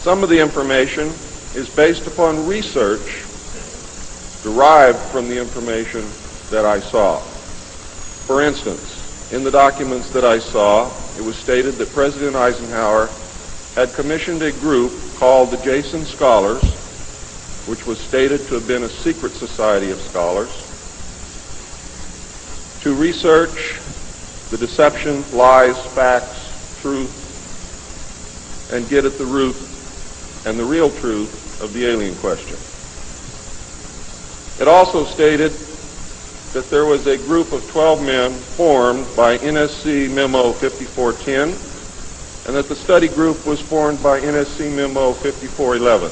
Some of the information is based upon research derived from the information that I saw. For instance, in the documents that I saw, it was stated that President Eisenhower had commissioned a group called the Jason Scholars, which was stated to have been a secret society of scholars, to research the deception, lies, facts, truth, and get at the root and the real truth of the alien question. It also stated that there was a group of 12 men formed by NSC Memo 5410, and that the study group was formed by NSC Memo 5411,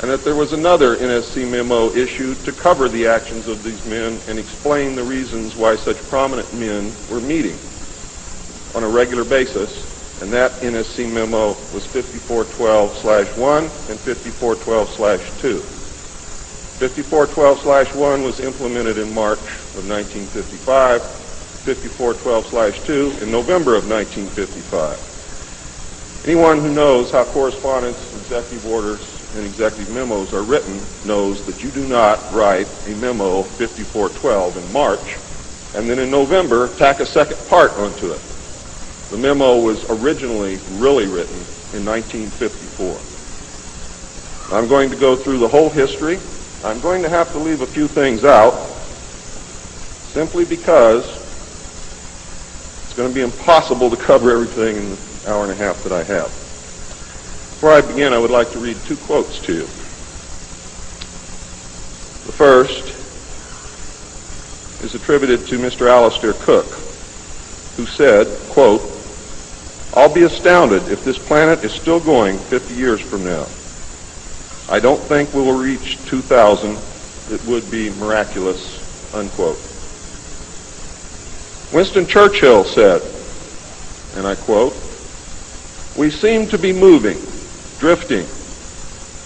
and that there was another NSC memo issued to cover the actions of these men and explain the reasons why such prominent men were meeting on a regular basis, and that NSC memo was 5412/1 and 5412/2. 5412/1 was implemented in March of 1955, 5412/2 in November of 1955. Anyone who knows how correspondence, executive orders, and executive memos are written knows that you do not write a memo 5412 in March and then in November tack a second part onto it. The memo was originally really written in 1954. I'm going to go through the whole history. I'm going to have to leave a few things out simply because it's going to be impossible to cover everything in the hour and a half that I have. Before I begin, I would like to read two quotes to you. The first is attributed to Mr. Alistair Cook, who said, quote, "I'll be astounded if this planet is still going 50 years from now. I don't think we will reach 2000. It would be miraculous," unquote. Winston Churchill said, and I quote, "We seem to be moving, drifting,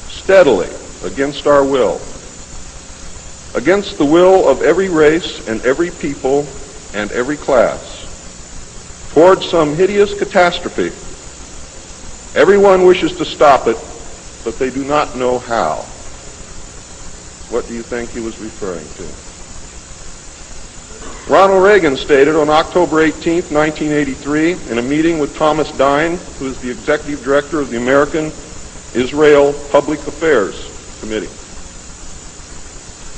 steadily against our will, against the will of every race and every people and every class, towards some hideous catastrophe. Everyone wishes to stop it, but they do not know how." What do you think he was referring to? Ronald Reagan stated on October 18, 1983, in a meeting with Thomas Dine, who is the executive director of the American Israel Public Affairs Committee.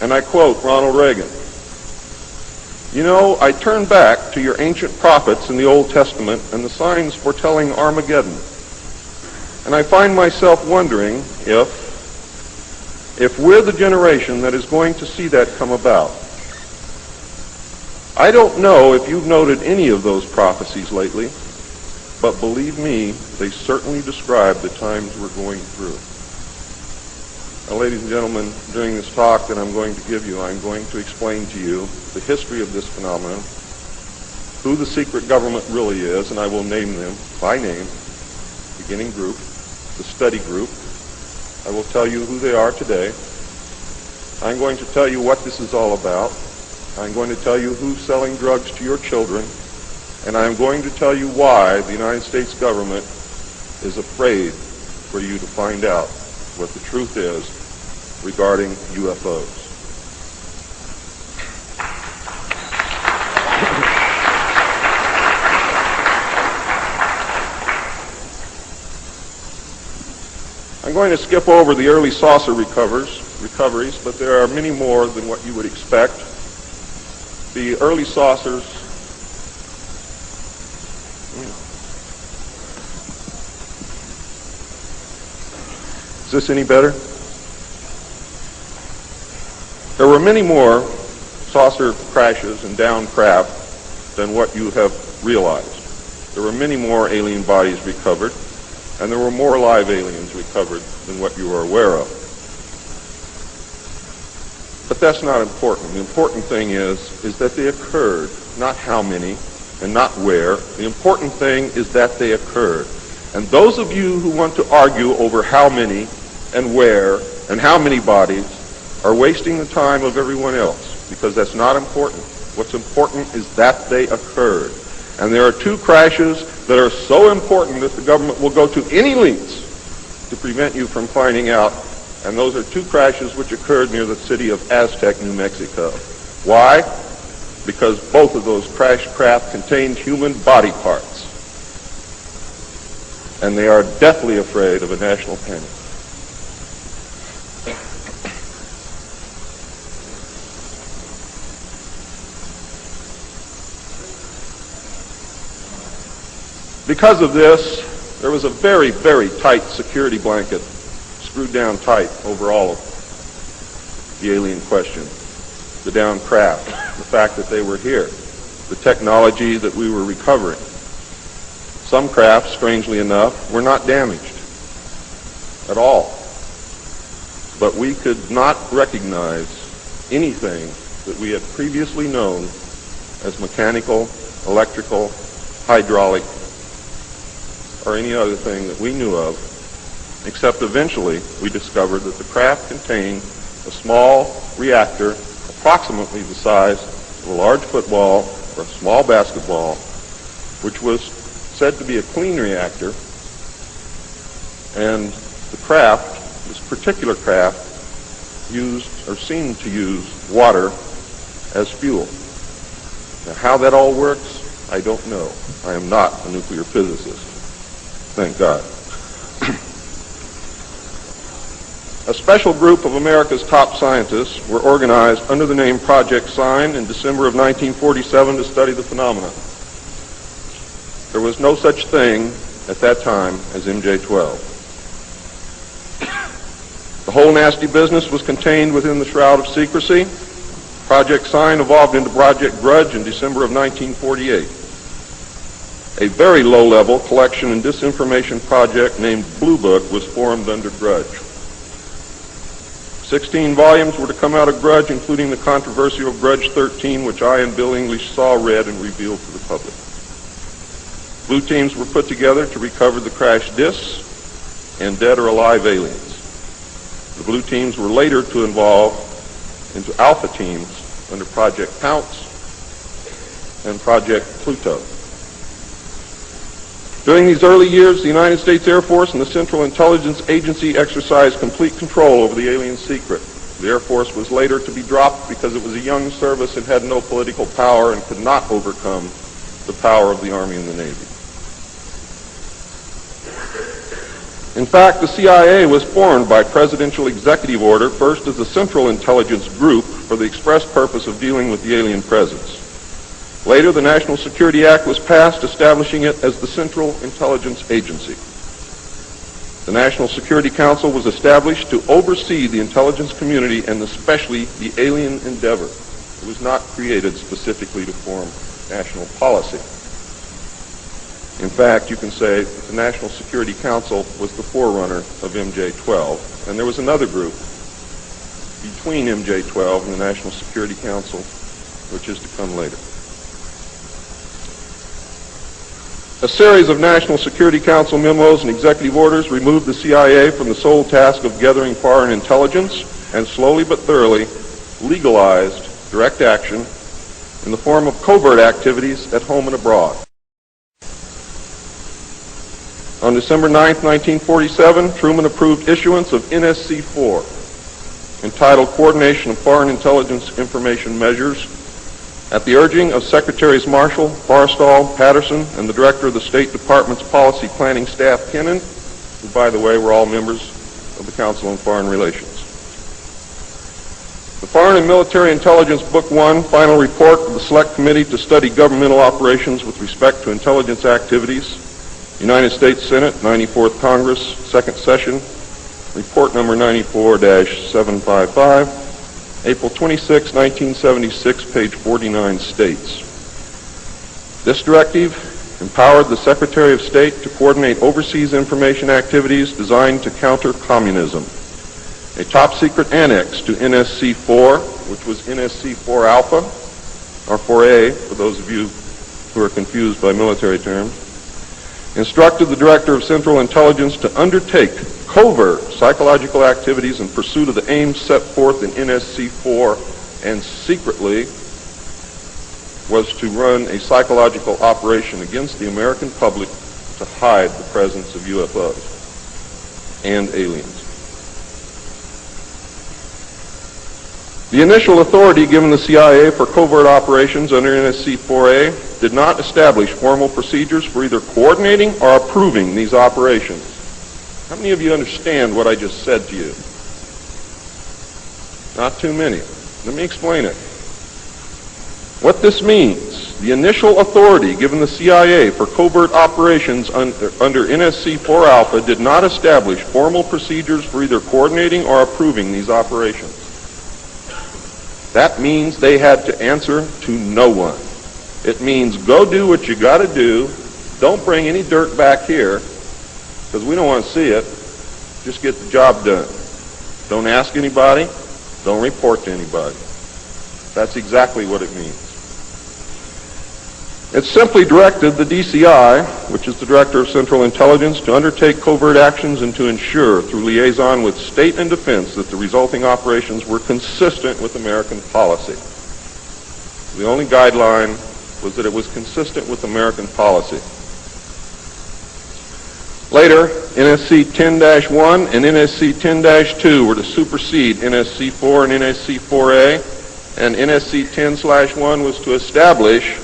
And I quote Ronald Reagan, "You know, I turn back to your ancient prophets in the Old Testament and the signs foretelling Armageddon. And I find myself wondering if we're the generation that is going to see that come about. I don't know if you've noted any of those prophecies lately, but believe me, they certainly describe the times we're going through." Now, ladies and gentlemen, during this talk that I'm going to give you, I'm going to explain to you the history of this phenomenon, who the secret government really is, and I will name them by name, beginning group, the study group. I will tell you who they are today. I'm going to tell you what this is all about. I'm going to tell you who's selling drugs to your children, and I'm going to tell you why the United States government is afraid for you to find out what the truth is regarding UFOs. I'm going to skip over the early saucer recoveries, but there are many more than what you would expect. The early saucers Is this any better? There were many more saucer crashes and downed craft than what you have realized. There were many more alien bodies recovered, and there were more live aliens recovered than what you are aware of. But that's not important. The important thing is that they occurred, not how many and not where. The important thing is that they occurred. And those of you who want to argue over how many and where and how many bodies are wasting the time of everyone else, because that's not important. What's important is that they occurred. And there are two crashes that are so important that the government will go to any lengths to prevent you from finding out, and those are two crashes which occurred near the city of Aztec, New Mexico. Why? Because both of those crashed craft contained human body parts, and they are deathly afraid of a national panic. Because of this, there was a very, very tight security blanket screwed down tight over all of the alien question. The downed craft, the fact that they were here, the technology that we were recovering. Some craft, strangely enough, were not damaged at all. But we could not recognize anything that we had previously known as mechanical, electrical, hydraulic, or any other thing that we knew of, except eventually we discovered that the craft contained a small reactor approximately the size of a large football or a small basketball, which was said to be a clean reactor, and the craft, this particular craft, used or seemed to use water as fuel. Now, how that all works, I don't know. I am not a nuclear physicist. Thank God. A special group of America's top scientists were organized under the name Project Sign in December of 1947 to study the phenomena. There was no such thing at that time as MJ-12. The whole nasty business was contained within the shroud of secrecy. Project Sign evolved into Project Grudge in December of 1948. A very low-level collection and disinformation project named Blue Book was formed under Grudge. 16 volumes were to come out of Grudge, including the controversial Grudge 13, which I and Bill English saw, read, and revealed to the public. Blue teams were put together to recover the crashed discs and dead or alive aliens. The blue teams were later to evolve into alpha teams under Project Pounce and Project Pluto. During these early years, the United States Air Force and the Central Intelligence Agency exercised complete control over the alien secret. The Air Force was later to be dropped because it was a young service and had no political power and could not overcome the power of the Army and the Navy. In fact, the CIA was formed by presidential executive order, first as a Central Intelligence Group for the express purpose of dealing with the alien presence. Later, the National Security Act was passed, establishing it as the Central Intelligence Agency. The National Security Council was established to oversee the intelligence community and especially the alien endeavor. It was not created specifically to form national policy. In fact, you can say that the National Security Council was the forerunner of MJ-12, and there was another group between MJ-12 and the National Security Council, which is to come later. A series of National Security Council memos and executive orders removed the CIA from the sole task of gathering foreign intelligence and slowly but thoroughly legalized direct action in the form of covert activities at home and abroad. On December 9, 1947, Truman approved issuance of NSC-4, entitled Coordination of Foreign Intelligence Information Measures, at the urging of Secretaries Marshall, Forrestal, Patterson, and the Director of the State Department's Policy Planning Staff, Kennan, who, by the way, were all members of the Council on Foreign Relations. The Foreign and Military Intelligence Book 1, final report of the Select Committee to study governmental operations with respect to intelligence activities, United States Senate, 94th Congress, second session, report number 94-755, April 26, 1976, page 49 states, this directive empowered the Secretary of State to coordinate overseas information activities designed to counter communism. A top-secret annex to NSC-4, which was NSC-4 Alpha, or 4A, for those of you who are confused by military terms, instructed the Director of Central Intelligence to undertake covert psychological activities in pursuit of the aims set forth in NSC-4, and secretly was to run a psychological operation against the American public to hide the presence of UFOs. and aliens. The initial authority given the CIA for covert operations under NSC 4A did not establish formal procedures for either coordinating or approving these operations. How many of you understand what I just said to you? Not too many. Let me explain it. What this means, the initial authority given the CIA for covert operations under NSC 4 Alpha did not establish formal procedures for either coordinating or approving these operations. That means they had to answer to no one. It means go do what you got to do. Don't bring any dirt back here because we don't want to see it. Just get the job done. Don't ask anybody. Don't report to anybody. That's exactly what it means. It simply directed the DCI, which is the Director of Central Intelligence, to undertake covert actions and to ensure, through liaison with state and defense, that the resulting operations were consistent with American policy. The only guideline was that it was consistent with American policy. Later, NSC 10-1 and NSC 10-2 were to supersede NSC 4 and NSC 4A, and NSC 10-1 was to establish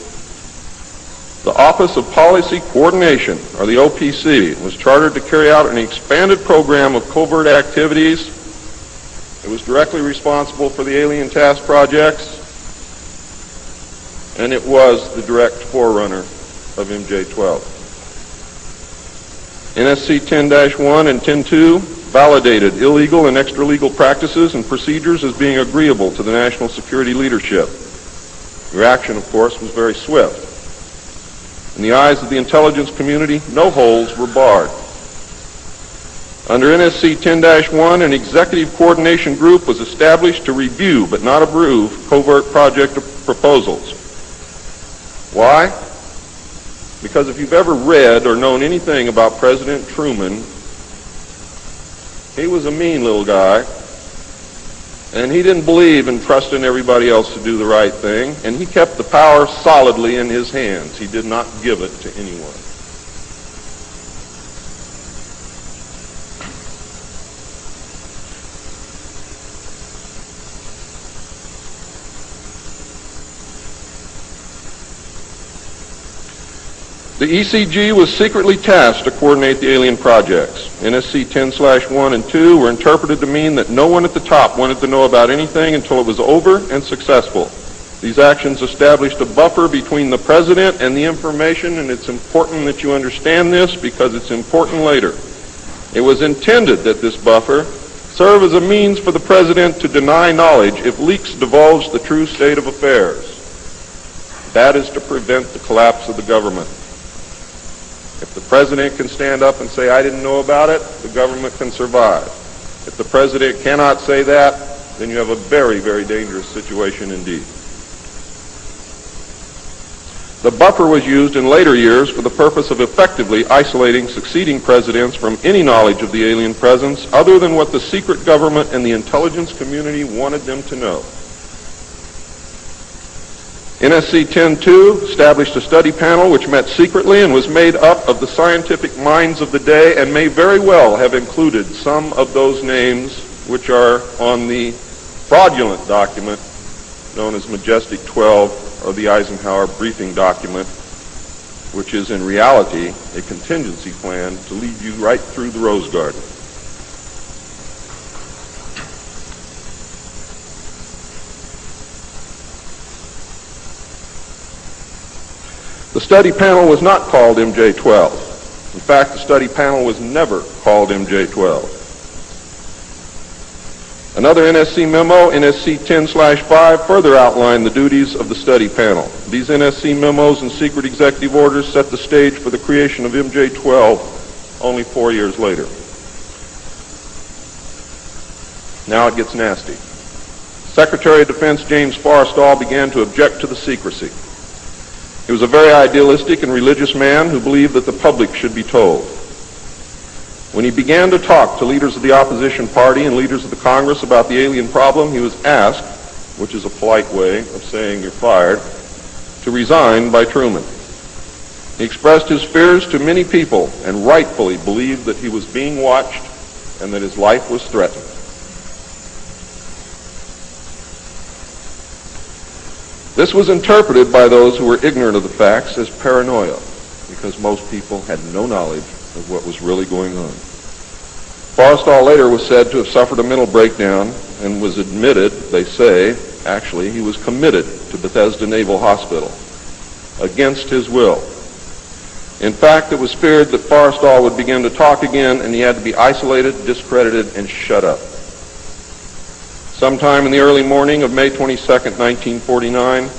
the Office of Policy Coordination, or the OPC, was chartered to carry out an expanded program of covert activities. It was directly responsible for the alien task projects, and it was the direct forerunner of MJ-12. NSC 10-1 and 10-2 validated illegal and extra-legal practices and procedures as being agreeable to the national security leadership. The reaction, of course, was very swift. In the eyes of the intelligence community, no holes were barred. Under NSC 10-1, an executive coordination group was established to review but not approve covert project proposals. Why? Because if you've ever read or known anything about President Truman, he was a mean little guy, and he didn't believe in trusting everybody else to do the right thing, and he kept the power solidly in his hands. He did not give it to anyone. The ECG was secretly tasked to coordinate the alien projects. NSC 10-1 and 2 were interpreted to mean that no one at the top wanted to know about anything until it was over and successful. These actions established a buffer between the president and the information, and it's important that you understand this because it's important later. It was intended that this buffer serve as a means for the president to deny knowledge if leaks divulged the true state of affairs. That is to prevent the collapse of the government. If the president can stand up and say, I didn't know about it, the government can survive. If the president cannot say that, then you have a very, very dangerous situation indeed. The buffer was used in later years for the purpose of effectively isolating succeeding presidents from any knowledge of the alien presence other than what the secret government and the intelligence community wanted them to know. NSC 10-2 established a study panel which met secretly and was made up of the scientific minds of the day and may very well have included some of those names which are on the fraudulent document known as Majestic 12 or the Eisenhower briefing document, which is in reality a contingency plan to lead you right through the Rose Garden. The study panel was not called MJ-12. In fact, the study panel was never called MJ-12. Another NSC memo, NSC 10-5, further outlined the duties of the study panel. These NSC memos and secret executive orders set the stage for the creation of MJ-12 only 4 years later. Now it gets nasty. Secretary of Defense James Forrestal began to object to the secrecy. He was a very idealistic and religious man who believed that the public should be told. When he began to talk to leaders of the opposition party and leaders of the Congress about the alien problem, he was asked, which is a polite way of saying you're fired, to resign by Truman. He expressed his fears to many people and rightfully believed that he was being watched and that his life was threatened. This was interpreted by those who were ignorant of the facts as paranoia, because most people had no knowledge of what was really going on. Forrestal later was said to have suffered a mental breakdown and was admitted, they say, actually, he was committed to Bethesda Naval Hospital against his will. In fact, it was feared that Forrestal would begin to talk again and he had to be isolated, discredited, and shut up. Sometime in the early morning of May 22nd, 1949,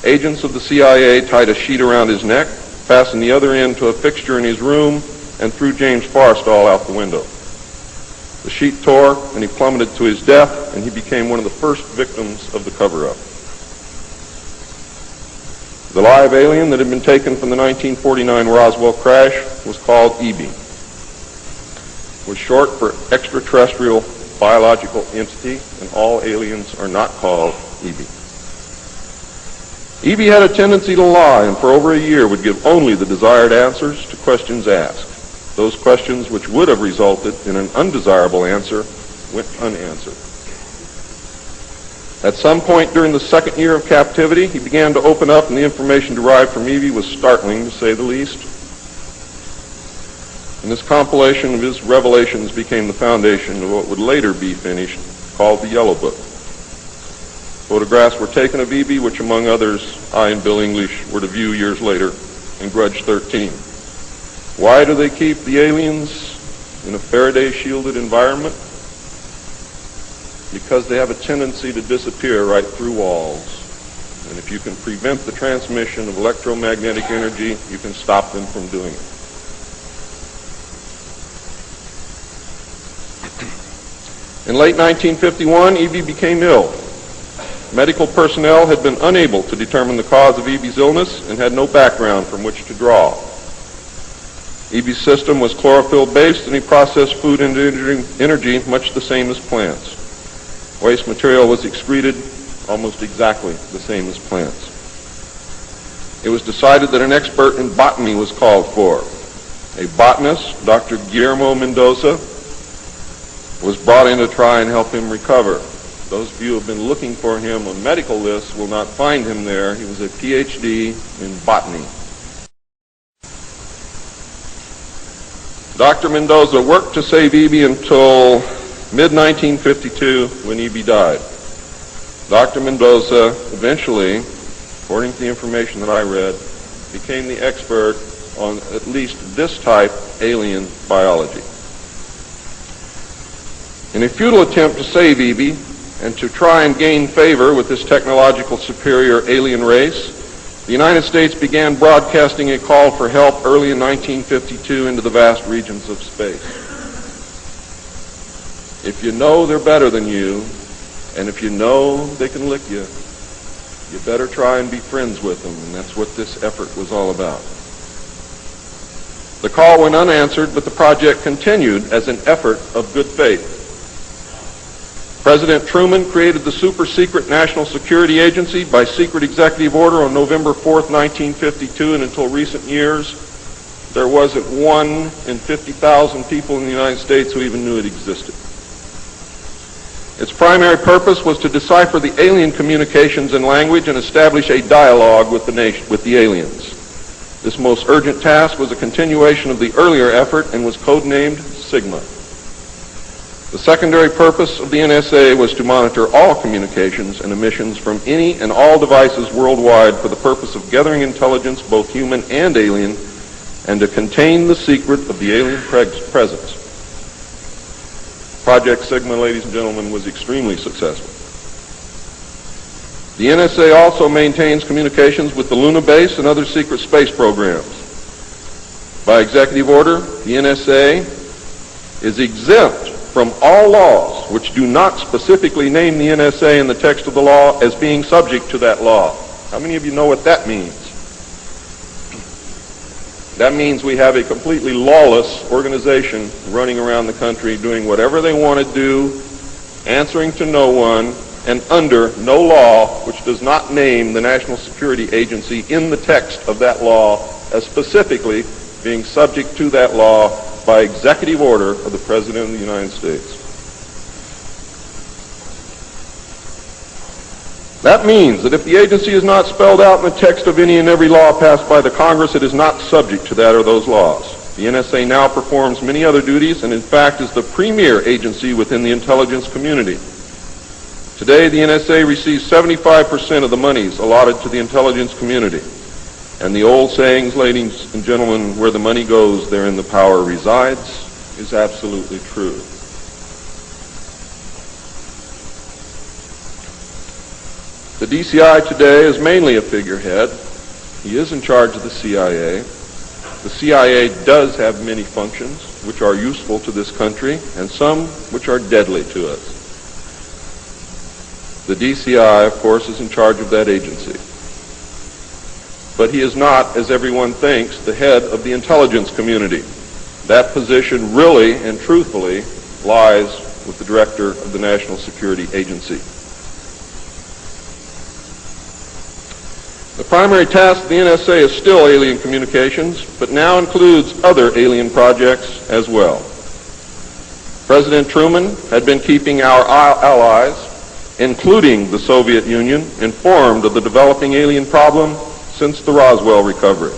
agents of the CIA tied a sheet around his neck, fastened the other end to a fixture in his room, and threw James Forrestal out the window. The sheet tore, and he plummeted to his death, and he became one of the first victims of the cover-up. The live alien that had been taken from the 1949 Roswell crash was called EB. It was short for extraterrestrial biological entity, and all aliens are not called EB. EB had a tendency to lie, and for over a year would give only the desired answers to questions asked. Those questions which would have resulted in an undesirable answer went unanswered. At some point during the second year of captivity, he began to open up, and the information derived from EB was startling, to say the least. And this compilation of his revelations became the foundation of what would later be finished, called the Yellow Book. Photographs were taken of EB, which among others, I and Bill English were to view years later in Grudge 13. Why do they keep the aliens in a Faraday-shielded environment? Because they have a tendency to disappear right through walls. And if you can prevent the transmission of electromagnetic energy, you can stop them from doing it. In late 1951, EB became ill. Medical personnel had been unable to determine the cause of EB's illness and had no background from which to draw. EB's system was chlorophyll-based, and he processed food into energy much the same as plants. Waste material was excreted almost exactly the same as plants. It was decided that an expert in botany was called for. A botanist, Dr. Guillermo Mendoza, was brought in to try and help him recover. Those of you who have been looking for him on medical lists will not find him there. He was a PhD in botany. Dr. Mendoza worked to save EB until mid-1952 when EB died. Dr. Mendoza eventually, according to the information that I read, became the expert on at least this type alien biology. In a futile attempt to save EB and to try and gain favor with this technological superior alien race, the United States began broadcasting a call for help early in 1952 into the vast regions of space. If you know they're better than you, and if you know they can lick you, you better try and be friends with them, and that's what this effort was all about. The call went unanswered, but the project continued as an effort of good faith. President Truman created the super-secret National Security Agency by secret executive order on November 4th, 1952, and until recent years, there wasn't 1 in 50,000 people in the United States who even knew it existed. Its primary purpose was to decipher the alien communications and language and establish a dialogue with the aliens. This most urgent task was a continuation of the earlier effort and was codenamed Sigma. The secondary purpose of the NSA was to monitor all communications and emissions from any and all devices worldwide for the purpose of gathering intelligence, both human and alien, and to contain the secret of the alien presence. Project Sigma, ladies and gentlemen, was extremely successful. The NSA also maintains communications with the Luna base and other secret space programs. By executive order, the NSA is exempt from all laws which do not specifically name the NSA in the text of the law as being subject to that law. How many of you know what that means? That means we have a completely lawless organization running around the country doing whatever they want to do, answering to no one, and under no law which does not name the National Security Agency in the text of that law as specifically being subject to that law by executive order of the President of the United States. That means that if the agency is not spelled out in the text of any and every law passed by the Congress, it is not subject to that or those laws. The NSA now performs many other duties and in fact is the premier agency within the intelligence community. Today, the NSA receives 75% of the monies allotted to the intelligence community. And the old sayings, ladies and gentlemen, where the money goes, therein the power resides, is absolutely true. The DCI today is mainly a figurehead. He is in charge of the CIA. The CIA does have many functions which are useful to this country and some which are deadly to us. The DCI, of course, is in charge of that agency. But he is not, as everyone thinks, the head of the intelligence community. That position really and truthfully lies with the director of the National Security Agency. The primary task of the NSA is still alien communications, but now includes other alien projects as well. President Truman had been keeping our allies, including the Soviet Union, informed of the developing alien problem since the Roswell recovery.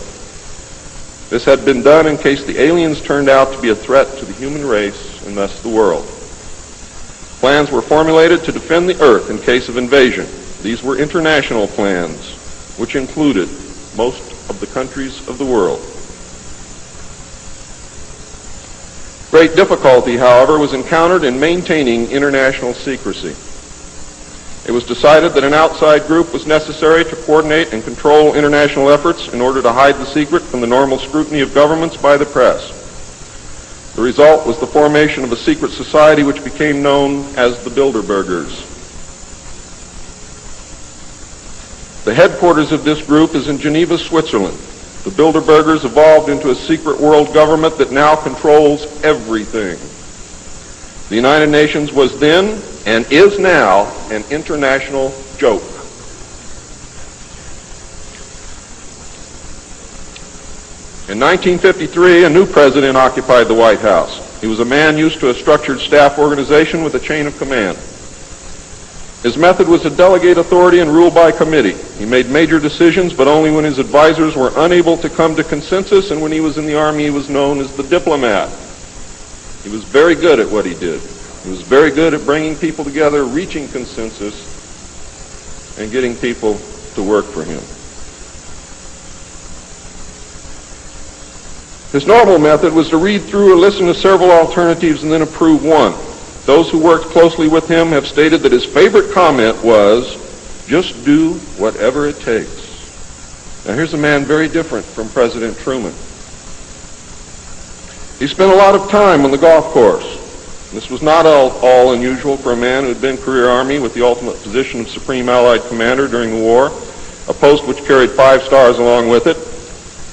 This had been done in case the aliens turned out to be a threat to the human race and thus the world. Plans were formulated to defend the Earth in case of invasion. These were international plans, which included most of the countries of the world. Great difficulty, however, was encountered in maintaining international secrecy. It was decided that an outside group was necessary to coordinate and control international efforts in order to hide the secret from the normal scrutiny of governments by the press. The result was the formation of a secret society which became known as the Bilderbergers. The headquarters of this group is in Geneva, Switzerland. The Bilderbergers evolved into a secret world government that now controls everything. The United Nations was then, and is now, an international joke. In 1953, a new president occupied the White House. He was a man used to a structured staff organization with a chain of command. His method was to delegate authority and rule by committee. He made major decisions, but only when his advisors were unable to come to consensus, and when he was in the Army, he was known as the diplomat. He was very good at what he did. He was very good at bringing people together, reaching consensus, and getting people to work for him. His normal method was to read through or listen to several alternatives and then approve one. Those who worked closely with him have stated that his favorite comment was, "Just do whatever it takes." Now here's a man very different from President Truman. He spent a lot of time on the golf course. This was not all unusual for a man who had been career Army with the ultimate position of Supreme Allied Commander during the war, a post which carried 5 stars along with it.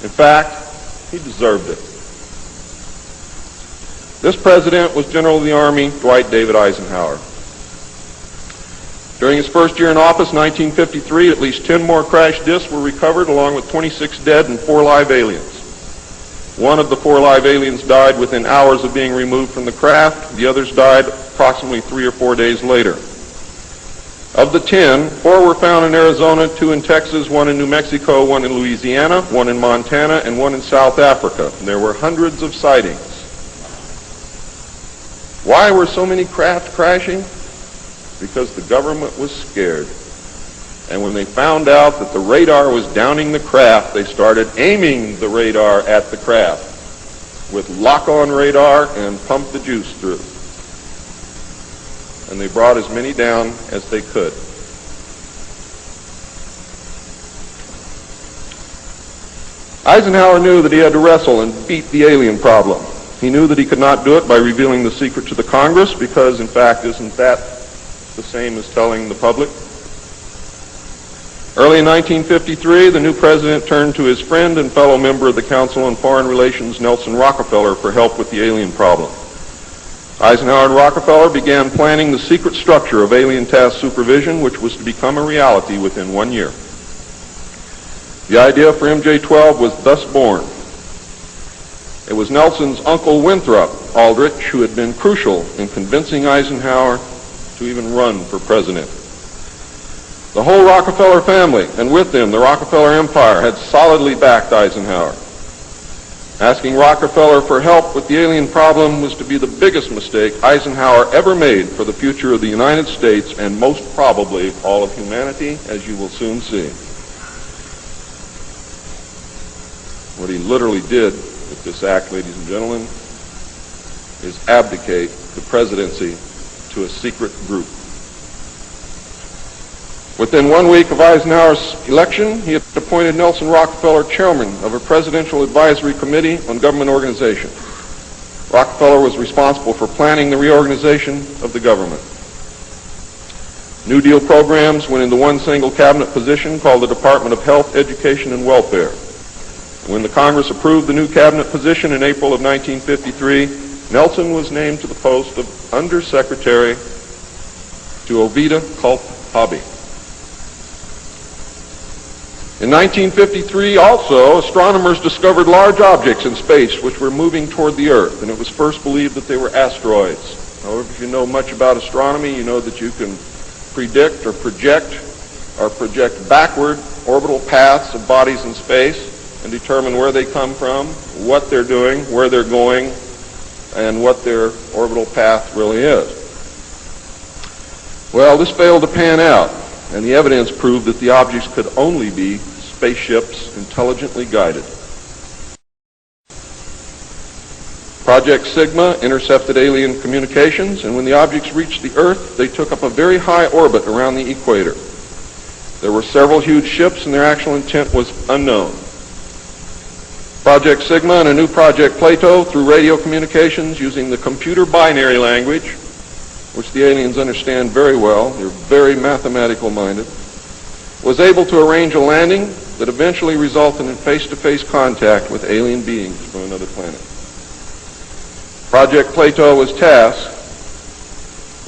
In fact, he deserved it. This president was General of the Army Dwight David Eisenhower. During his first year in office, 1953, at least 10 more crash disks were recovered, along with 26 dead and 4 live aliens. One of the 4 live aliens died within hours of being removed from the craft. The others died approximately 3 or 4 days later. Of the 10, 4 were found in Arizona, 2 in Texas, 1 in New Mexico, 1 in Louisiana, 1 in Montana, and 1 in South Africa. And there were hundreds of sightings. Why were so many craft crashing? Because the government was scared. And when they found out that the radar was downing the craft, they started aiming the radar at the craft with lock-on radar and pumped the juice through. And they brought as many down as they could. Eisenhower knew that he had to wrestle and beat the alien problem. He knew that he could not do it by revealing the secret to the Congress, because, in fact, isn't that the same as telling the public? Early in 1953, the new president turned to his friend and fellow member of the Council on Foreign Relations, Nelson Rockefeller, for help with the alien problem. Eisenhower and Rockefeller began planning the secret structure of alien task supervision, which was to become a reality within 1 year. The idea for MJ-12 was thus born. It was Nelson's uncle Winthrop Aldrich who had been crucial in convincing Eisenhower to even run for president. The whole Rockefeller family, and with them the Rockefeller Empire, had solidly backed Eisenhower. Asking Rockefeller for help with the alien problem was to be the biggest mistake Eisenhower ever made for the future of the United States and most probably all of humanity, as you will soon see. What he literally did with this act, ladies and gentlemen, is abdicate the presidency to a secret group. Within 1 week of Eisenhower's election, he had appointed Nelson Rockefeller chairman of a presidential advisory committee on government organization. Rockefeller was responsible for planning the reorganization of the government. New Deal programs went into one single cabinet position called the Department of Health, Education, and Welfare. When the Congress approved the new cabinet position in April of 1953, Nelson was named to the post of Undersecretary to Ovida Culp Hobby. In 1953, also, astronomers discovered large objects in space which were moving toward the Earth, and it was first believed that they were asteroids. However, if you know much about astronomy, you know that you can predict or project backward orbital paths of bodies in space and determine where they come from, what they're doing, where they're going, and what their orbital path really is. Well, this failed to pan out, and the evidence proved that the objects could only be spaceships intelligently guided. Project Sigma intercepted alien communications, and when the objects reached the Earth, they took up a very high orbit around the equator. There were several huge ships, and their actual intent was unknown. Project Sigma and a new Project Plato, through radio communications using the computer binary language, which the aliens understand very well, they're very mathematical minded, was able to arrange a landing that eventually resulted in face-to-face contact with alien beings from another planet. Project Plato was tasked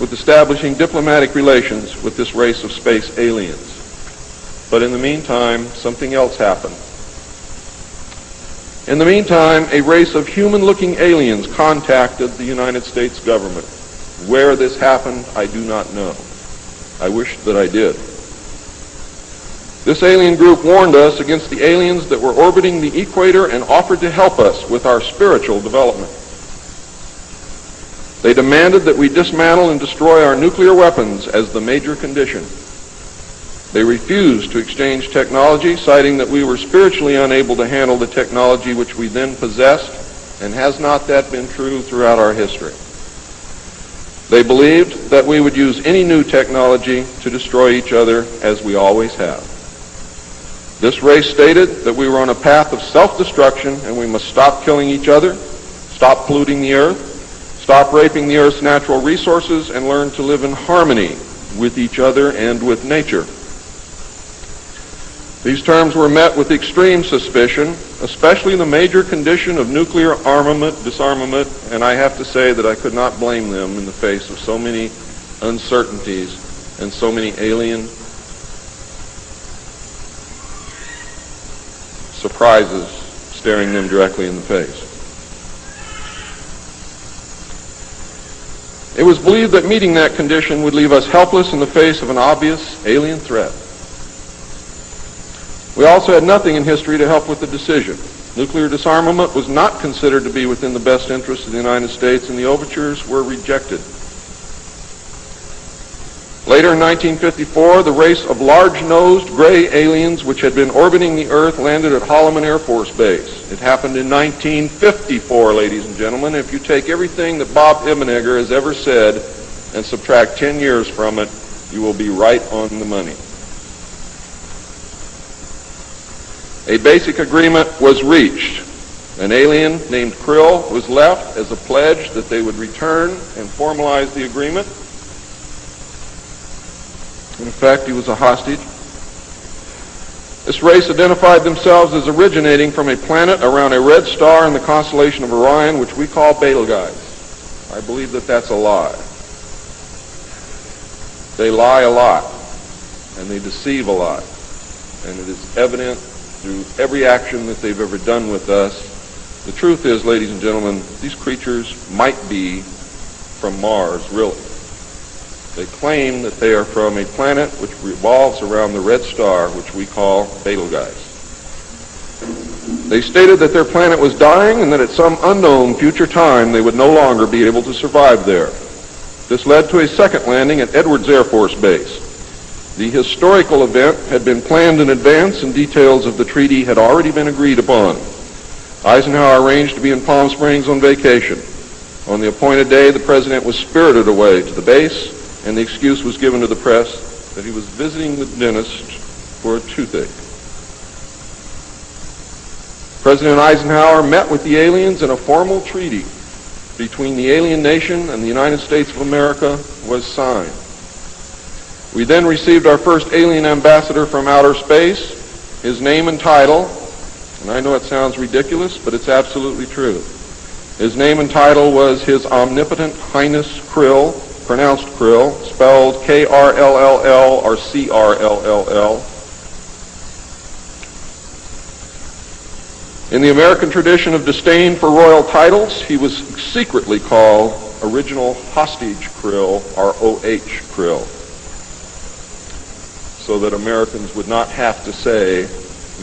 with establishing diplomatic relations with this race of space aliens. But in the meantime, something else happened. In the meantime, a race of human-looking aliens contacted the United States government. Where this happened, I do not know. I wish that I did. This alien group warned us against the aliens that were orbiting the equator and offered to help us with our spiritual development. They demanded that we dismantle and destroy our nuclear weapons as the major condition. They refused to exchange technology, citing that we were spiritually unable to handle the technology which we then possessed, and has not that been true throughout our history? They believed that we would use any new technology to destroy each other, as we always have. This race stated that we were on a path of self-destruction, and we must stop killing each other, stop polluting the earth, stop raping the earth's natural resources, and learn to live in harmony with each other and with nature. These terms were met with extreme suspicion, especially the major condition of nuclear armament, disarmament, and I have to say that I could not blame them in the face of so many uncertainties and so many alien surprises staring them directly in the face. It was believed that meeting that condition would leave us helpless in the face of an obvious alien threat. We also had nothing in history to help with the decision. Nuclear disarmament was not considered to be within the best interests of the United States, and the overtures were rejected. Later in 1954, the race of large-nosed gray aliens which had been orbiting the Earth landed at Holloman Air Force Base. It happened in 1954, ladies and gentlemen. If you take everything that Bob Ebenegger has ever said and subtract 10 years from it, you will be right on the money. A basic agreement was reached. An alien named Krill was left as a pledge that they would return and formalize the agreement. In effect, he was a hostage. This race identified themselves as originating from a planet around a red star in the constellation of Orion, which we call Betelgeuse. I believe that that's a lie. They lie a lot, and they deceive a lot, and it is evident through every action that they've ever done with us The truth is, ladies and gentlemen, these creatures might be from Mars, really. They claim that they are from a planet which revolves around the red star, which we call Betelgeuse. They stated that their planet was dying and that at some unknown future time they would no longer be able to survive there. This led to a second landing at Edwards Air Force Base. The historical event had been planned in advance and details of the treaty had already been agreed upon. Eisenhower arranged to be in Palm Springs on vacation. On the appointed day, the president was spirited away to the base, and the excuse was given to the press that he was visiting the dentist for a toothache. President Eisenhower met with the aliens, and a formal treaty between the alien nation and the United States of America was signed. We then received our first alien ambassador from outer space. His name and title, and I know it sounds ridiculous, but it's absolutely true. His name and title was His Omnipotent Highness Krill, pronounced Krill, spelled K-R-L-L-L or C-R-L-L-L. In the American tradition of disdain for royal titles, he was secretly called Original Hostage Krill, or O-H Krill, so that Americans would not have to say,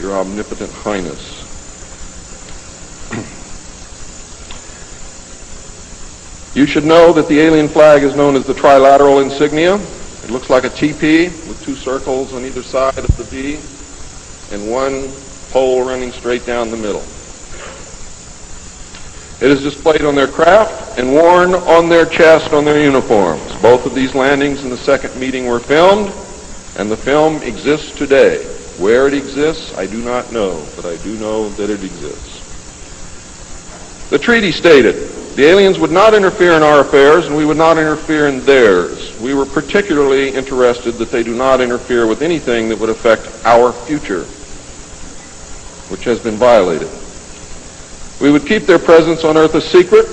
Your Omnipotent Highness. You should know that the alien flag is known as the trilateral insignia. It looks like a TP with two circles on either side of the V and one pole running straight down the middle. It is displayed on their craft and worn on their chest on their uniforms. Both of these landings in the second meeting were filmed, and the film exists today. Where it exists, I do not know, but I do know that it exists. The treaty stated, the aliens would not interfere in our affairs, and we would not interfere in theirs. We were particularly interested that they do not interfere with anything that would affect our future, which has been violated. We would keep their presence on Earth a secret.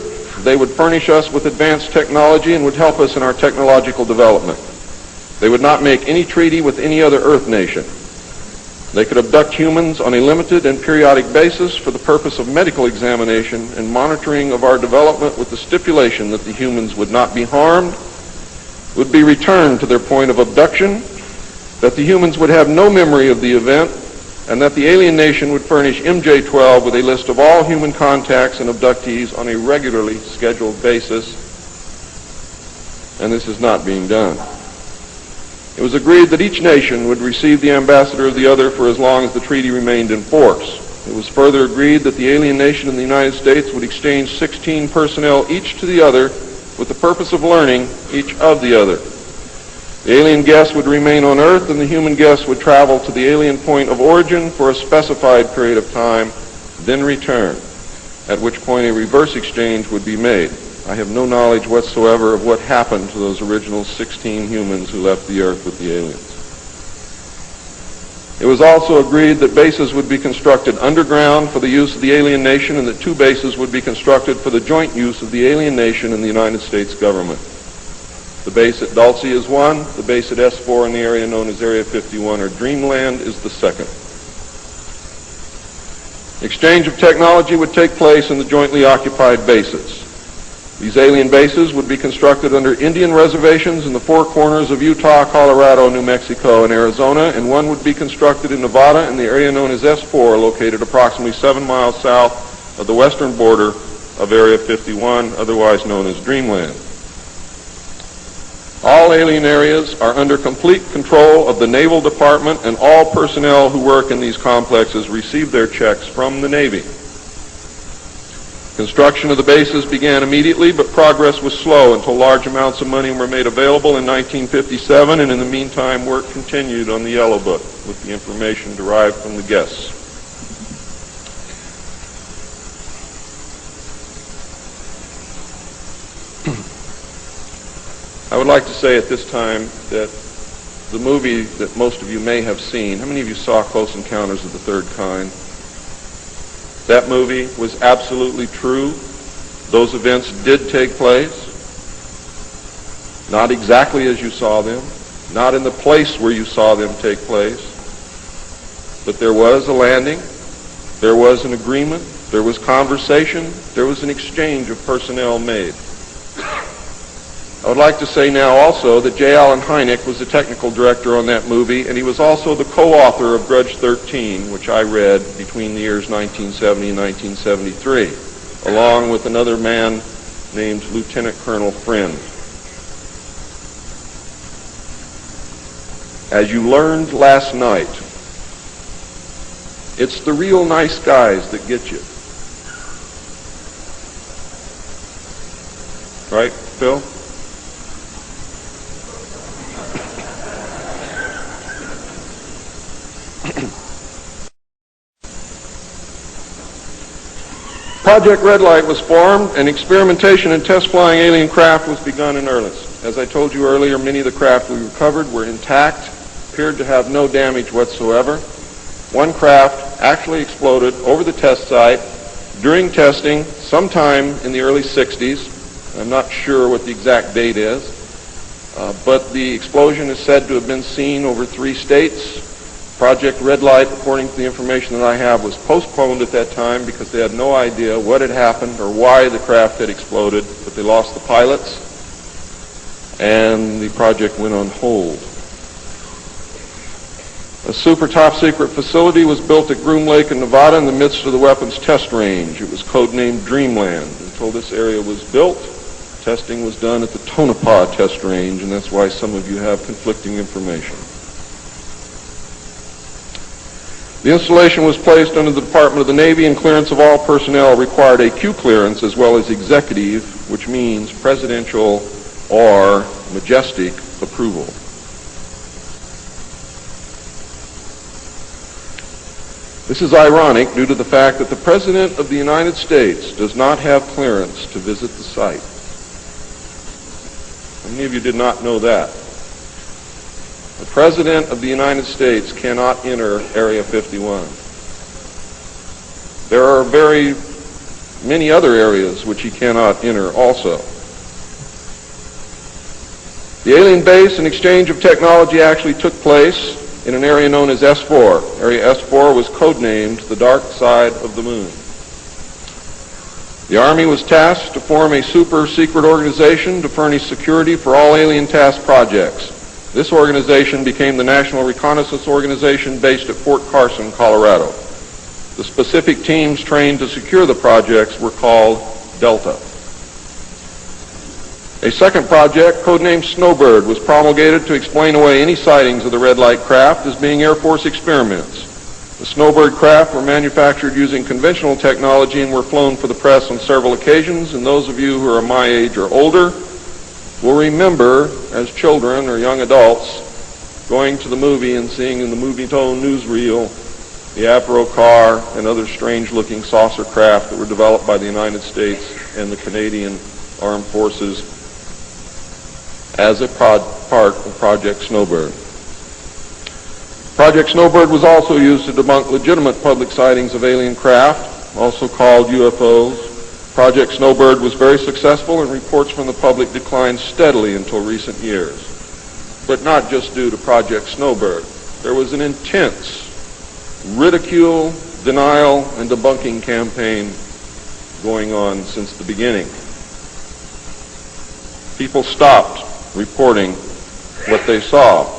They would furnish us with advanced technology and would help us in our technological development. They would not make any treaty with any other Earth nation. They could abduct humans on a limited and periodic basis for the purpose of medical examination and monitoring of our development, with the stipulation that the humans would not be harmed, would be returned to their point of abduction, that the humans would have no memory of the event, and that the alien nation would furnish MJ-12 with a list of all human contacts and abductees on a regularly scheduled basis, and this is not being done. It was agreed that each nation would receive the ambassador of the other for as long as the treaty remained in force. It was further agreed that the alien nation and the United States would exchange 16 personnel each to the other with the purpose of learning each of the other. The alien guests would remain on Earth, and the human guests would travel to the alien point of origin for a specified period of time, then return, at which point a reverse exchange would be made. I have no knowledge whatsoever of what happened to those original 16 humans who left the Earth with the aliens. It was also agreed that bases would be constructed underground for the use of the alien nation, and that 2 bases would be constructed for the joint use of the alien nation and the United States government. The base at Dulce is one. The base at S4 in the area known as Area 51 or Dreamland is the second. Exchange of technology would take place in the jointly occupied bases. These alien bases would be constructed under Indian reservations in the 4 corners of Utah, Colorado, New Mexico, and Arizona, and one would be constructed in Nevada in the area known as S4, located approximately 7 miles south of the western border of Area 51, otherwise known as Dreamland. All alien areas are under complete control of the Naval Department, and all personnel who work in these complexes receive their checks from the Navy. Construction of the bases began immediately, but progress was slow until large amounts of money were made available in 1957, and in the meantime work continued on the Yellow Book with the information derived from the guests. I would like to say at this time that the movie that most of you may have seen, how many of you saw Close Encounters of the Third Kind? That movie was absolutely true. Those events did take place. Not exactly as you saw them, not in the place where you saw them take place, but there was a landing, there was an agreement, There was conversation. There was an exchange of personnel made. I would like to say now also that J. Allen Hynek was the technical director on that movie, and he was also the co-author of Grudge 13, which I read between the years 1970 and 1973, along with another man named Lieutenant Colonel Friend. As you learned last night, it's the real nice guys that get you. Right, Phil? Project Red Light was formed, and experimentation and test flying alien craft was begun in earnest. As I told you earlier, many of the craft we recovered were intact, appeared to have no damage whatsoever. One craft actually exploded over the test site during testing sometime in the early 60s. I'm not sure what the exact date is, but the explosion is said to have been seen over 3 states. Project Red Light, according to the information that I have, was postponed at that time because they had no idea what had happened or why the craft had exploded, but they lost the pilots, and the project went on hold. A super top-secret facility was built at Groom Lake in Nevada in the midst of the weapons test range. It was codenamed Dreamland. Until this area was built, testing was done at the Tonopah test range, and that's why some of you have conflicting information. The installation was placed under the Department of the Navy, and clearance of all personnel required a Q clearance as well as executive, which means presidential or majestic approval. This is ironic due to the fact that the President of the United States does not have clearance to visit the site. How many of you did not know that? The President of the United States cannot enter Area 51. There are very many other areas which he cannot enter also. The alien base and exchange of technology actually took place in an area known as S4. Area S4 was codenamed the Dark Side of the Moon. The Army was tasked to form a super-secret organization to furnish security for all alien task projects. This organization became the National Reconnaissance Organization based at Fort Carson, Colorado. The specific teams trained to secure the projects were called Delta. A second project, codenamed Snowbird, was promulgated to explain away any sightings of the red light craft as being Air Force experiments. The Snowbird craft were manufactured using conventional technology and were flown for the press on several occasions, and those of you who are my age or older will remember, as children or young adults, going to the movie and seeing in the movie-tone newsreel the Avro car and other strange-looking saucer craft that were developed by the United States and the Canadian Armed Forces as a part of Project Snowbird. Project Snowbird was also used to debunk legitimate public sightings of alien craft, also called UFOs. Project Snowbird was very successful, and reports from the public declined steadily until recent years. But not just due to Project Snowbird. There was an intense ridicule, denial, and debunking campaign going on since the beginning. People stopped reporting what they saw.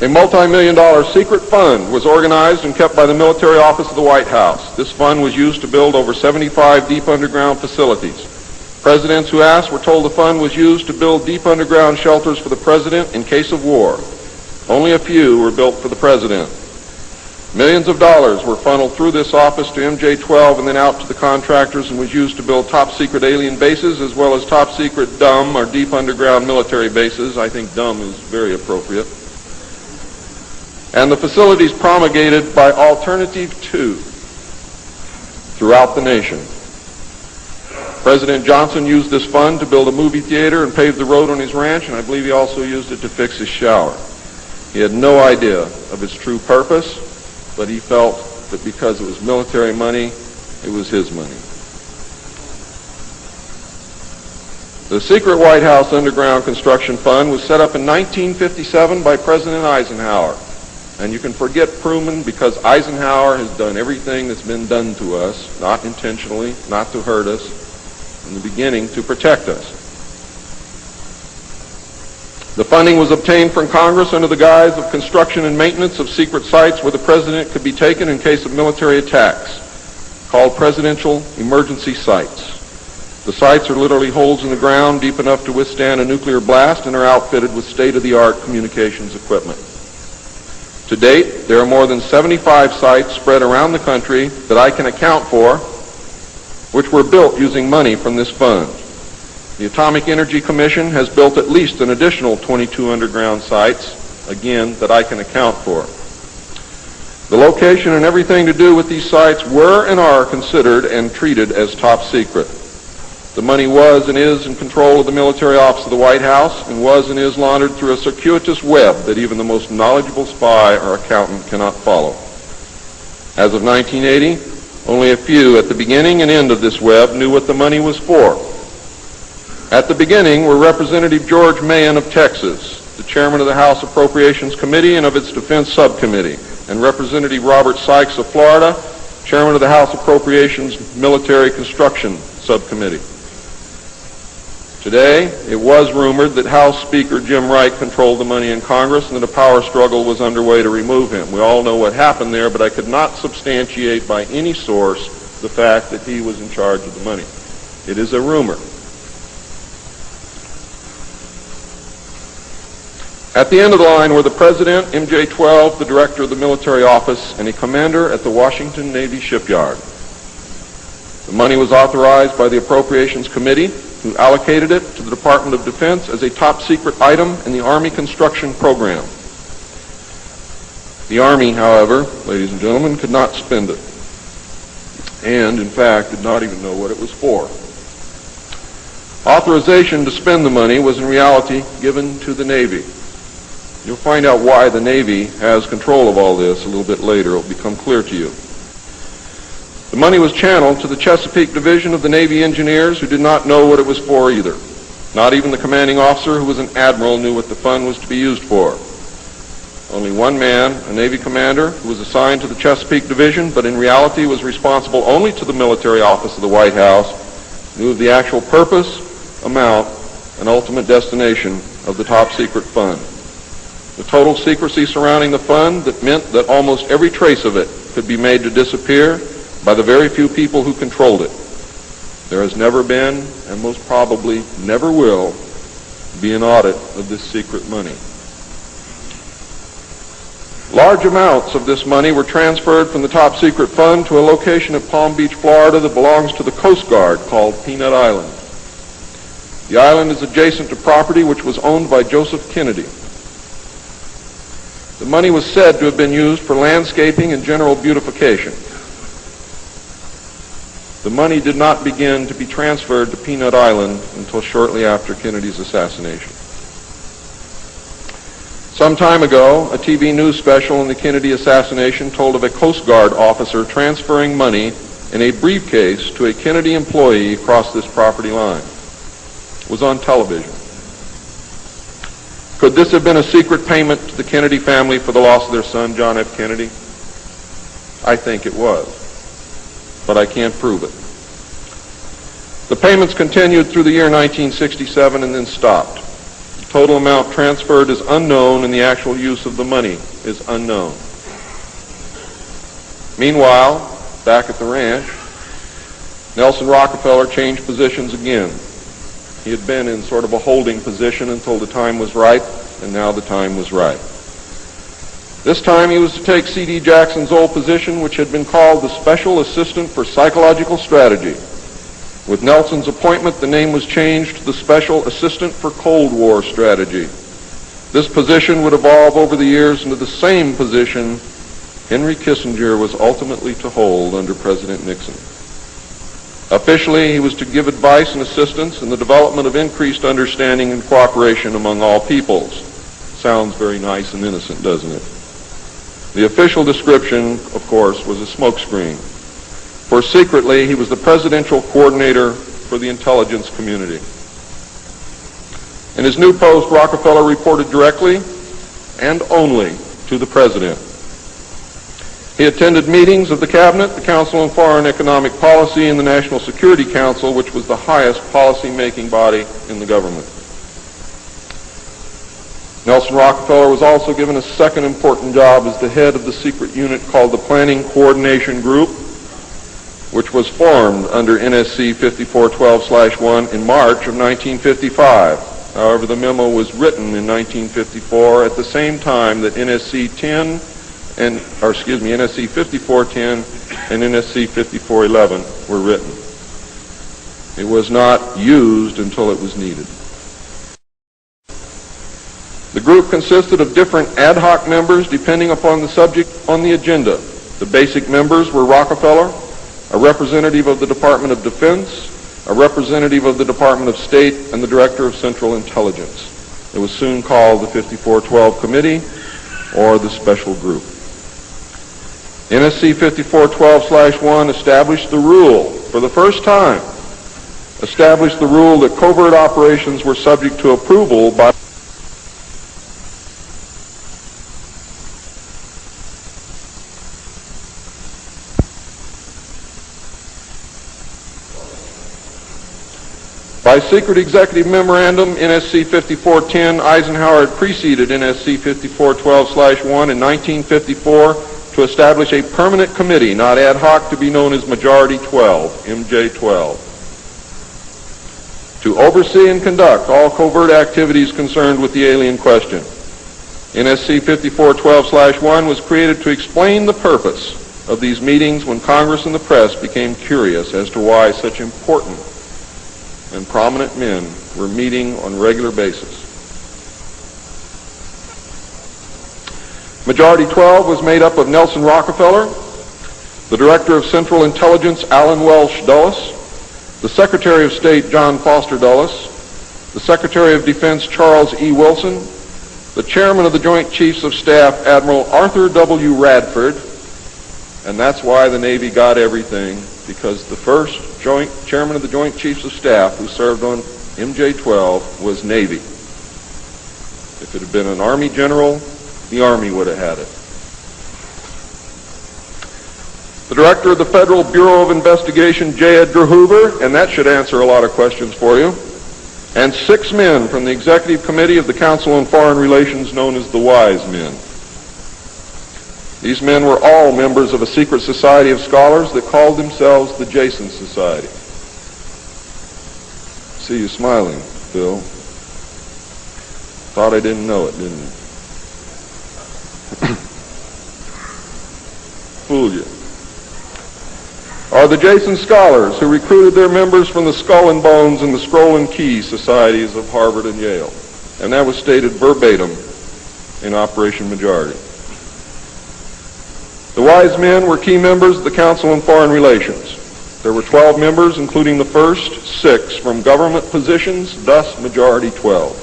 A multi-million-dollar secret fund was organized and kept by the military office of the White House. This fund was used to build over 75 deep underground facilities. Presidents who asked were told the fund was used to build deep underground shelters for the president in case of war. Only a few were built for the president. Millions of dollars were funneled through this office to MJ-12 and then out to the contractors, and was used to build top-secret alien bases as well as top-secret dumb or deep underground military bases. I think dumb is very appropriate. And the facilities promulgated by Alternative 2 throughout the nation. President Johnson used this fund to build a movie theater and pave the road on his ranch, and I believe he also used it to fix his shower. He had no idea of its true purpose, but he felt that because it was military money, it was his money. The secret White House Underground Construction Fund was set up in 1957 by President Eisenhower. And you can forget Truman because Eisenhower has done everything that's been done to us, not intentionally, not to hurt us, in the beginning to protect us. The funding was obtained from Congress under the guise of construction and maintenance of secret sites where the president could be taken in case of military attacks, called presidential emergency sites. The sites are literally holes in the ground deep enough to withstand a nuclear blast and are outfitted with state-of-the-art communications equipment. To date, there are more than 75 sites spread around the country that I can account for, which were built using money from this fund. The Atomic Energy Commission has built at least an additional 22 underground sites, again, that I can account for. The location and everything to do with these sites were and are considered and treated as top secret. The money was and is in control of the military office of the White House and was and is laundered through a circuitous web that even the most knowledgeable spy or accountant cannot follow. As of 1980, only a few at the beginning and end of this web knew what the money was for. At the beginning were Representative George Mahan of Texas, the chairman of the House Appropriations Committee and of its Defense Subcommittee, and Representative Robert Sykes of Florida, chairman of the House Appropriations Military Construction Subcommittee. Today, it was rumored that House Speaker Jim Wright controlled the money in Congress and that a power struggle was underway to remove him. We all know what happened there, but I could not substantiate by any source the fact that he was in charge of the money. It is a rumor. At the end of the line were the President, MJ-12, the Director of the Military Office, and a commander at the Washington Navy Shipyard. The money was authorized by the Appropriations Committee, who allocated it to the Department of Defense as a top-secret item in the Army construction program. The Army, however, ladies and gentlemen, could not spend it, and, in fact, did not even know what it was for. Authorization to spend the money was in reality given to the Navy. You'll find out why the Navy has control of all this a little bit later. It'll become clear to you. The money was channeled to the Chesapeake Division of the Navy Engineers, who did not know what it was for either. Not even the commanding officer, who was an admiral, knew what the fund was to be used for. Only one man, a Navy commander, who was assigned to the Chesapeake Division, but in reality was responsible only to the military office of the White House, knew of the actual purpose, amount, and ultimate destination of the top-secret fund. The total secrecy surrounding the fund that meant that almost every trace of it could be made to disappear by the very few people who controlled it. There has never been, and most probably never will, be an audit of this secret money. Large amounts of this money were transferred from the top secret fund to a location at Palm Beach, Florida that belongs to the Coast Guard called Peanut Island. The island is adjacent to property which was owned by Joseph Kennedy. The money was said to have been used for landscaping and general beautification. The money did not begin to be transferred to Peanut Island until shortly after Kennedy's assassination. Some time ago, a TV news special on the Kennedy assassination told of a Coast Guard officer transferring money in a briefcase to a Kennedy employee across this property line. It was on television. Could this have been a secret payment to the Kennedy family for the loss of their son, John F. Kennedy? I think it was, but I can't prove it. The payments continued through the year 1967 and then stopped. The total amount transferred is unknown and the actual use of the money is unknown. Meanwhile, back at the ranch, Nelson Rockefeller changed positions again. He had been in sort of a holding position until the time was right, and now the time was right. This time he was to take C.D. Jackson's old position, which had been called the Special Assistant for Psychological Strategy. With Nelson's appointment, the name was changed to the Special Assistant for Cold War Strategy. This position would evolve over the years into the same position Henry Kissinger was ultimately to hold under President Nixon. Officially, he was to give advice and assistance in the development of increased understanding and cooperation among all peoples. Sounds very nice and innocent, doesn't it? The official description, of course, was a smokescreen. For secretly, he was the presidential coordinator for the intelligence community. In his new post, Rockefeller reported directly and only to the president. He attended meetings of the Cabinet, the Council on Foreign Economic Policy, and the National Security Council, which was the highest policy-making body in the government. Nelson Rockefeller was also given a second important job as the head of the secret unit called the Planning Coordination Group, which was formed under NSC 5412/1 in March of 1955. However, the memo was written in 1954 at the same time that NSC 5410 and NSC 5411 were written. It was not used until it was needed. The group consisted of different ad hoc members depending upon the subject on the agenda. The basic members were Rockefeller, a representative of the Department of Defense, a representative of the Department of State, and the Director of Central Intelligence. It was soon called the 5412 Committee or the Special Group. NSC 5412/1 established the rule, for the first time, established the rule that covert operations were subject to approval by secret executive memorandum. NSC 5410, Eisenhower had preceded NSC 5412/1 in 1954 to establish a permanent committee, not ad hoc, to be known as Majority 12, MJ12, to oversee and conduct all covert activities concerned with the alien question. NSC 5412/1 was created to explain the purpose of these meetings when Congress and the press became curious as to why such important and prominent men were meeting on a regular basis. Majority 12 was made up of Nelson Rockefeller, the Director of Central Intelligence, Allen Welsh Dulles, the Secretary of State, John Foster Dulles, the Secretary of Defense, Charles E. Wilson, the Chairman of the Joint Chiefs of Staff, Admiral Arthur W. Radford, and that's why the Navy got everything, because the first Chairman of the Joint Chiefs of Staff who served on MJ12 was Navy. If it had been an Army general, the Army would have had it. The Director of the Federal Bureau of Investigation, J. Edgar Hoover, and that should answer a lot of questions for you, and 6 men from the Executive Committee of the Council on Foreign Relations known as the Wise Men. These men were all members of a secret society of scholars that called themselves the Jason Society. See you smiling, Bill. Thought I didn't know it, didn't you? Fool you. Are the Jason scholars who recruited their members from the Skull and Bones and the Scroll and Key societies of Harvard and Yale. And that was stated verbatim in Operation Majority. The Wise Men were key members of the Council on Foreign Relations. There were 12 members, including the first 6 from government positions, thus Majority 12.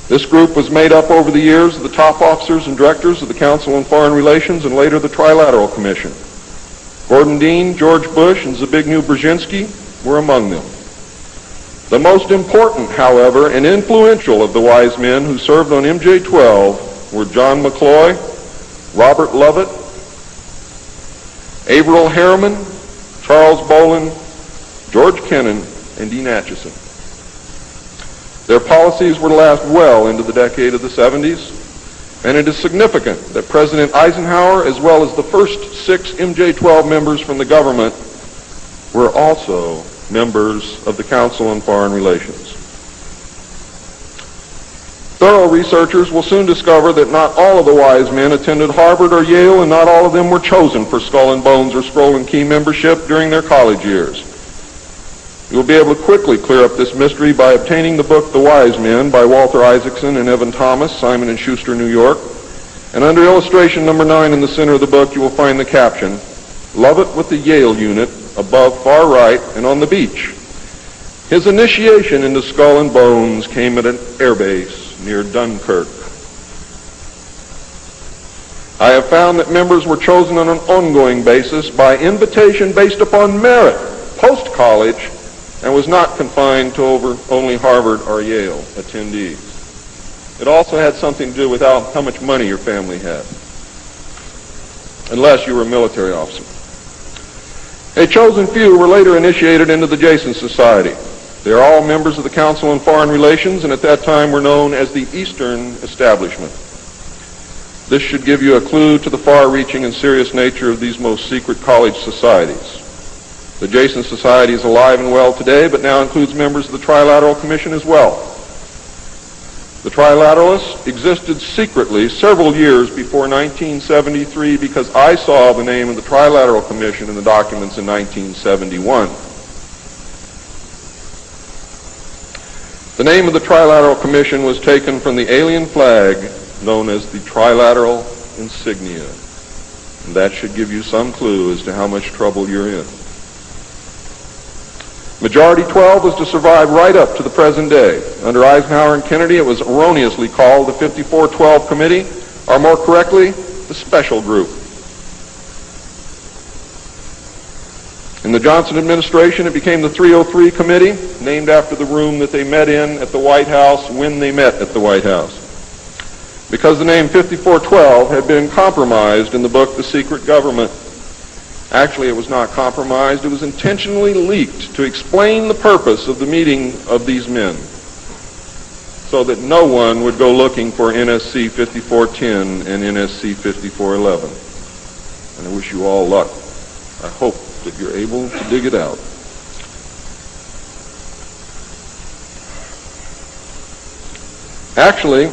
This group was made up over the years of the top officers and directors of the Council on Foreign Relations and later the Trilateral Commission. Gordon Dean, George Bush, and Zbigniew Brzezinski were among them. The most important, however, and influential of the Wise Men who served on MJ12 were John McCloy, Robert Lovett, Averill Harriman, Charles Bolin, George Kennan, and Dean Acheson. Their policies were to last well into the decade of the 70s, and it is significant that President Eisenhower, as well as the first 6 MJ12 members from the government, were also members of the Council on Foreign Relations. Thorough researchers will soon discover that not all of the Wise Men attended Harvard or Yale, and not all of them were chosen for Skull and Bones or Scroll and Key membership during their college years. You will be able to quickly clear up this mystery by obtaining the book The Wise Men by Walter Isaacson and Evan Thomas, Simon & Schuster, New York. And under illustration number 9 in the center of the book, you will find the caption, "Lovett with the Yale unit, above far right and on the beach. His initiation into Skull and Bones came at an airbase near Dunkirk." I have found that members were chosen on an ongoing basis by invitation based upon merit, post-college, and was not confined to only Harvard or Yale attendees. It also had something to do with how much money your family had. unless you were a military officer. A chosen few were later initiated into the Jason Society. They are all members of the Council on Foreign Relations, and at that time were known as the Eastern Establishment. This should give you a clue to the far-reaching and serious nature of these most secret college societies. The Jason Society is alive and well today, but now includes members of the Trilateral Commission as well. The Trilateralists existed secretly several years before 1973 because I saw the name of the Trilateral Commission in the documents in 1971. The name of the Trilateral Commission was taken from the alien flag known as the Trilateral Insignia. And that should give you some clue as to how much trouble you're in. Majority 12 was to survive right up to the present day. Under Eisenhower and Kennedy, it was erroneously called the 5412 Committee, or more correctly, the Special Group. In the Johnson administration, it became the 303 Committee, named after the room that they met in at the White House when they met at the White House. Because the name 5412 had been compromised in the book The Secret Government. Actually, it was not compromised. It was intentionally leaked to explain the purpose of the meeting of these men so that no one would go looking for NSC 5410 and NSC 5411. And I wish you all luck. I hope that you're able to dig it out. Actually,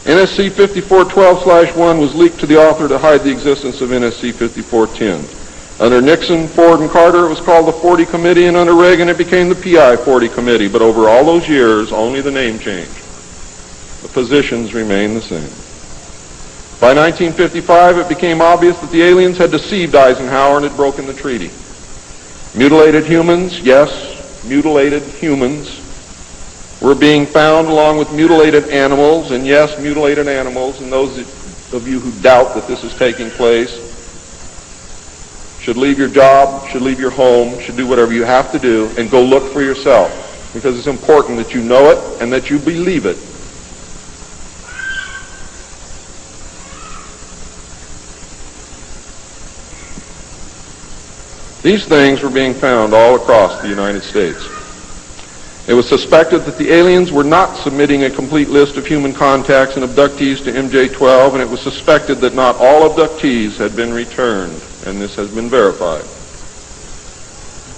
NSC 5412/1 was leaked to the author to hide the existence of NSC 5410. Under Nixon, Ford, and Carter, it was called the 40 Committee, and under Reagan, it became the PI 40 Committee. But over all those years, only the name changed. The positions remained the same. By 1955, it became obvious that the aliens had deceived Eisenhower and had broken the treaty. Mutilated humans, yes, mutilated humans, were being found along with mutilated animals, and yes, mutilated animals, and those of you who doubt that this is taking place should leave your job, should leave your home, should do whatever you have to do, and go look for yourself, because it's important that you know it and that you believe it. These things were being found all across the United States. It was suspected that the aliens were not submitting a complete list of human contacts and abductees to MJ-12, and it was suspected that not all abductees had been returned, and this has been verified.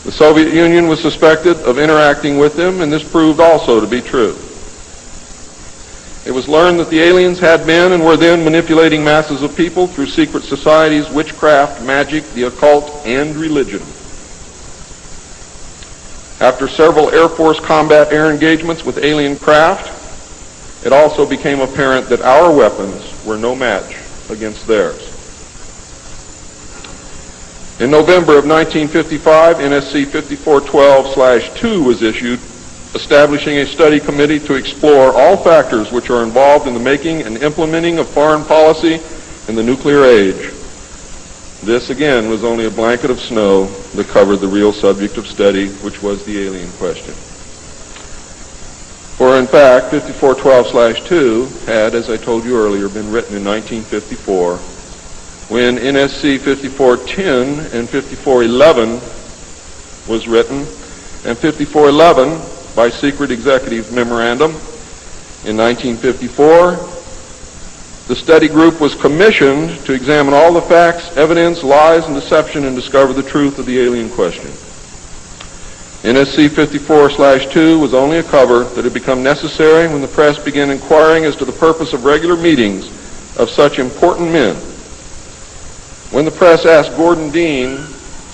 The Soviet Union was suspected of interacting with them, and this proved also to be true. It was learned that the aliens had been and were then manipulating masses of people through secret societies, witchcraft, magic, the occult, and religion. After several Air Force combat air engagements with alien craft, it also became apparent that our weapons were no match against theirs. In November of 1955, NSC 5412/2 was issued, establishing a study committee to explore all factors which are involved in the making and implementing of foreign policy in the nuclear age. This, again, was only a blanket of snow that covered the real subject of study, which was the alien question. For, in fact, 5412/2 had, as I told you earlier, been written in 1954, when NSC 5410 and 5411 was written, and 5411, by secret executive memorandum in 1954, the study group was commissioned to examine all the facts, evidence, lies, and deception and discover the truth of the alien question. NSC 54/2 was only a cover that had become necessary when the press began inquiring as to the purpose of regular meetings of such important men. When the press asked Gordon Dean,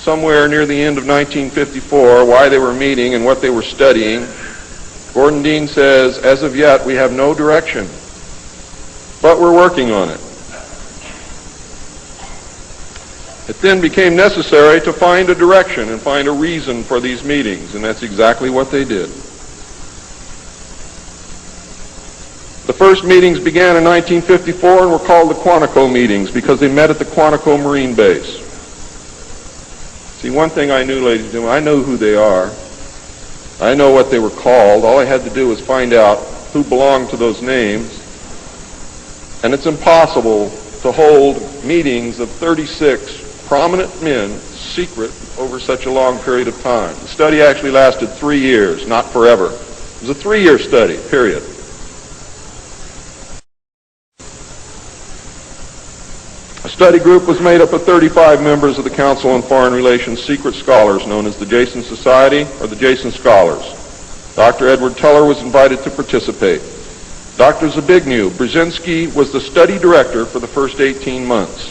somewhere near the end of 1954, why they were meeting and what they were studying, Gordon Dean says, "As of yet, we have no direction, but we're working on it." It then became necessary to find a direction and find a reason for these meetings, and that's exactly what they did. The first meetings began in 1954 and were called the Quantico meetings because they met at the Quantico Marine Base. See, one thing I knew, ladies and gentlemen, I know who they are. I know what they were called. All I had to do was find out who belonged to those names. And it's impossible to hold meetings of 36 prominent men secret over such a long period of time. The study actually lasted 3 years, not forever. It was a 3-year study, period. A study group was made up of 35 members of the Council on Foreign Relations secret scholars known as the Jason Society or the Jason Scholars. Dr. Edward Teller was invited to participate. Dr. Zbigniew Brzezinski was the study director for the first 18 months.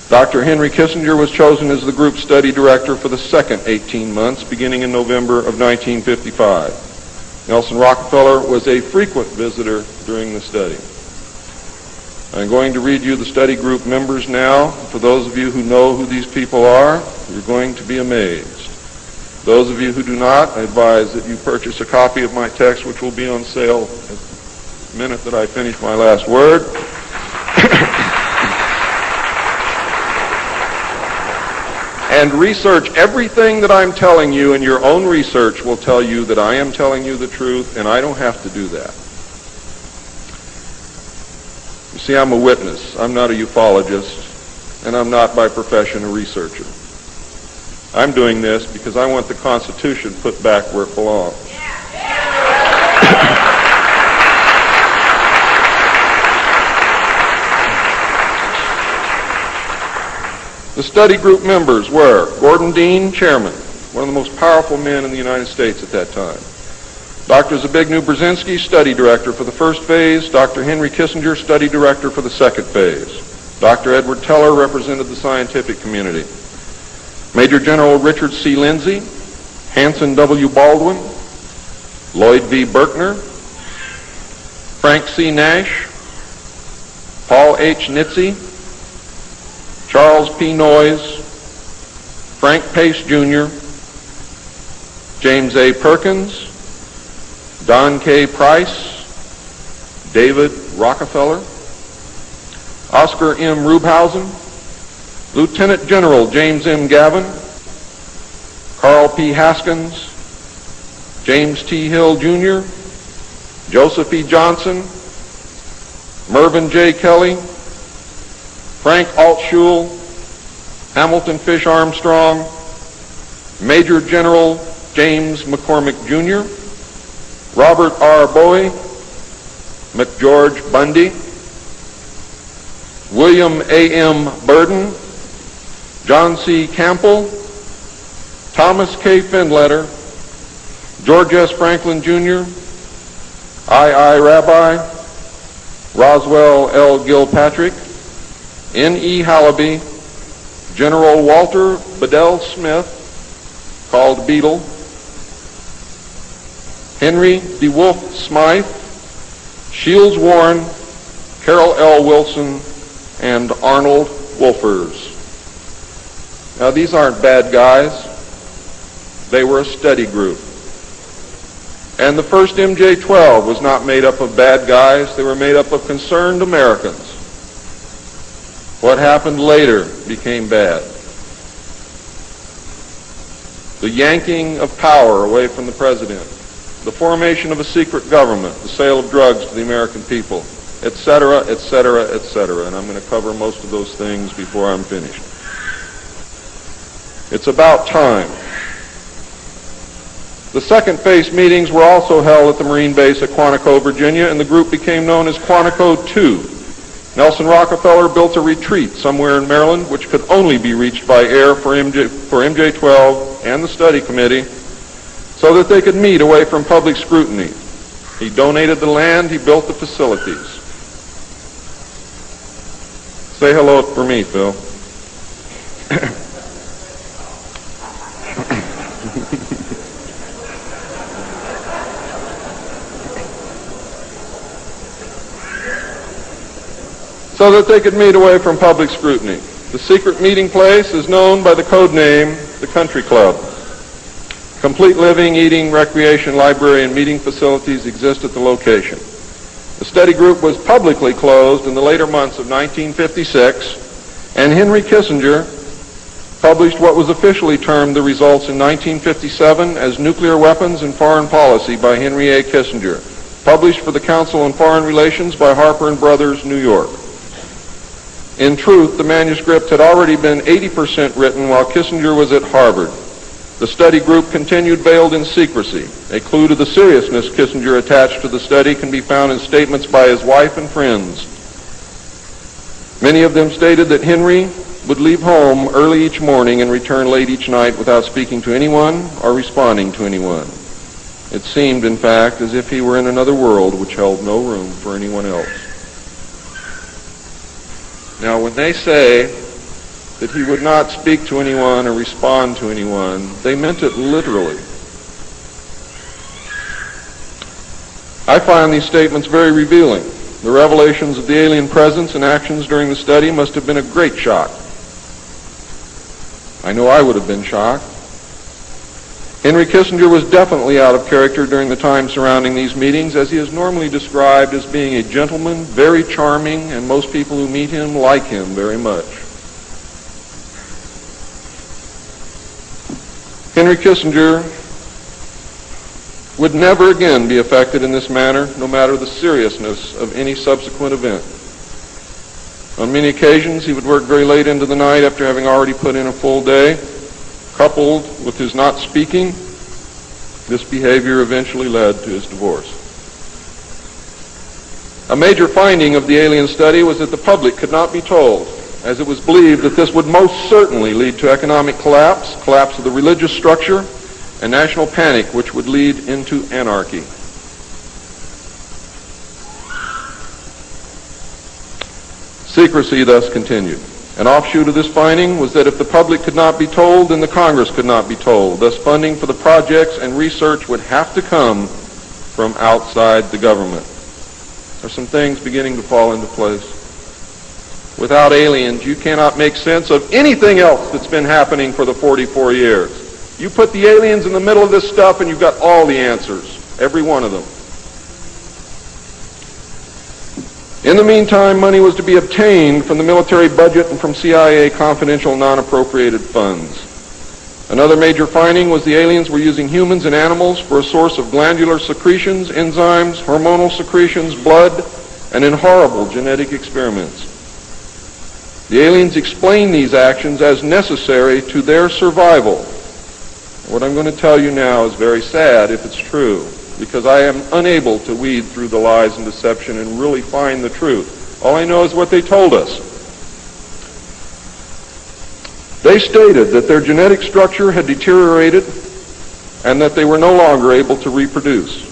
Dr. Henry Kissinger was chosen as the group study director for the second 18 months, beginning in November of 1955. Nelson Rockefeller was a frequent visitor during the study. I'm going to read you the study group members now. For those of you who know who these people are, you're going to be amazed. Those of you who do not, I advise that you purchase a copy of my text, which will be on sale the minute that I finish my last word. And research everything that I'm telling you, and your own research will tell you that I am telling you the truth, and I don't have to do that. You see, I'm a witness. I'm not a ufologist, and I'm not by profession a researcher. I'm doing this because I want the Constitution put back where it belongs. The study group members were Gordon Dean, chairman, one of the most powerful men in the United States at that time. Dr. Zbigniew Brzezinski, study director for the first phase. Dr. Henry Kissinger, study director for the second phase. Dr. Edward Teller represented the scientific community. Major General Richard C. Lindsay, Hanson W. Baldwin, Lloyd V. Berkner, Frank C. Nash, Paul H. Nitze, Charles P. Noyes, Frank Pace Jr., James A. Perkins, Don K. Price, David Rockefeller, Oscar M. Rubhausen, Lieutenant General James M. Gavin, Carl P. Haskins, James T. Hill Jr., Joseph E. Johnson, Mervyn J. Kelly, Frank Altschul, Hamilton Fish Armstrong, Major General James McCormick Jr., Robert R. Bowie, McGeorge Bundy, William A. M. Burden, John C. Campbell, Thomas K. Findletter, George S. Franklin Jr., I. Rabbi, Roswell L. Gilpatrick, N. E. Hallaby, General Walter Bedell Smith, called Beetle, Henry DeWolf Smythe, Shields Warren, Carol L. Wilson, and Arnold Wolfers. Now, these aren't bad guys. They were a study group. And the first MJ-12 was not made up of bad guys. They were made up of concerned Americans. What happened later became bad. The yanking of power away from the president, the formation of a secret government, the sale of drugs to the American people, etc., etc., etc. And I'm going to cover most of those things before I'm finished. It's about time. The second phase meetings were also held at the Marine base at Quantico, Virginia, and the group became known as Quantico II. Nelson Rockefeller built a retreat somewhere in Maryland which could only be reached by air for MJ-12 and the study committee so that they could meet away from public scrutiny. He donated the land, he built the facilities. Say hello for me, Phil. So that they could meet away from public scrutiny. The secret meeting place is known by the code name, the Country Club. Complete living, eating, recreation, library, and meeting facilities exist at the location. The study group was publicly closed in the later months of 1956, and Henry Kissinger published what was officially termed the results in 1957 as Nuclear Weapons and Foreign Policy by Henry A. Kissinger, published for the Council on Foreign Relations by Harper & Brothers, New York. In truth, the manuscript had already been 80% written while Kissinger was at Harvard. The study group continued veiled in secrecy. A clue to the seriousness Kissinger attached to the study can be found in statements by his wife and friends. Many of them stated that Henry would leave home early each morning and return late each night without speaking to anyone or responding to anyone. It seemed, in fact, as if he were in another world which held no room for anyone else. Now, when they say that he would not speak to anyone or respond to anyone, they meant it literally. I find these statements very revealing. The revelations of the alien presence and actions during the study must have been a great shock. I know I would have been shocked. Henry Kissinger was definitely out of character during the time surrounding these meetings, as he is normally described as being a gentleman, very charming, and most people who meet him like him very much. Henry Kissinger would never again be affected in this manner, no matter the seriousness of any subsequent event. On many occasions, he would work very late into the night after having already put in a full day. Coupled with his not speaking, this behavior eventually led to his divorce. A major finding of the alien study was that the public could not be told, as it was believed that this would most certainly lead to economic collapse of the religious structure, and national panic, which would lead into anarchy. Secrecy thus continued. An offshoot of this finding was that if the public could not be told, then the Congress could not be told. Thus, funding for the projects and research would have to come from outside the government. There are some things beginning to fall into place. Without aliens, you cannot make sense of anything else that's been happening for the 44 years. You put the aliens in the middle of this stuff and you've got all the answers, every one of them. In the meantime, money was to be obtained from the military budget and from CIA confidential non-appropriated funds. Another major finding was the aliens were using humans and animals for a source of glandular secretions, enzymes, hormonal secretions, blood, and in horrible genetic experiments. The aliens explained these actions as necessary to their survival. What I'm going to tell you now is very sad if it's true, because I am unable to weed through the lies and deception and really find the truth. All I know is what they told us. They stated that their genetic structure had deteriorated and that they were no longer able to reproduce.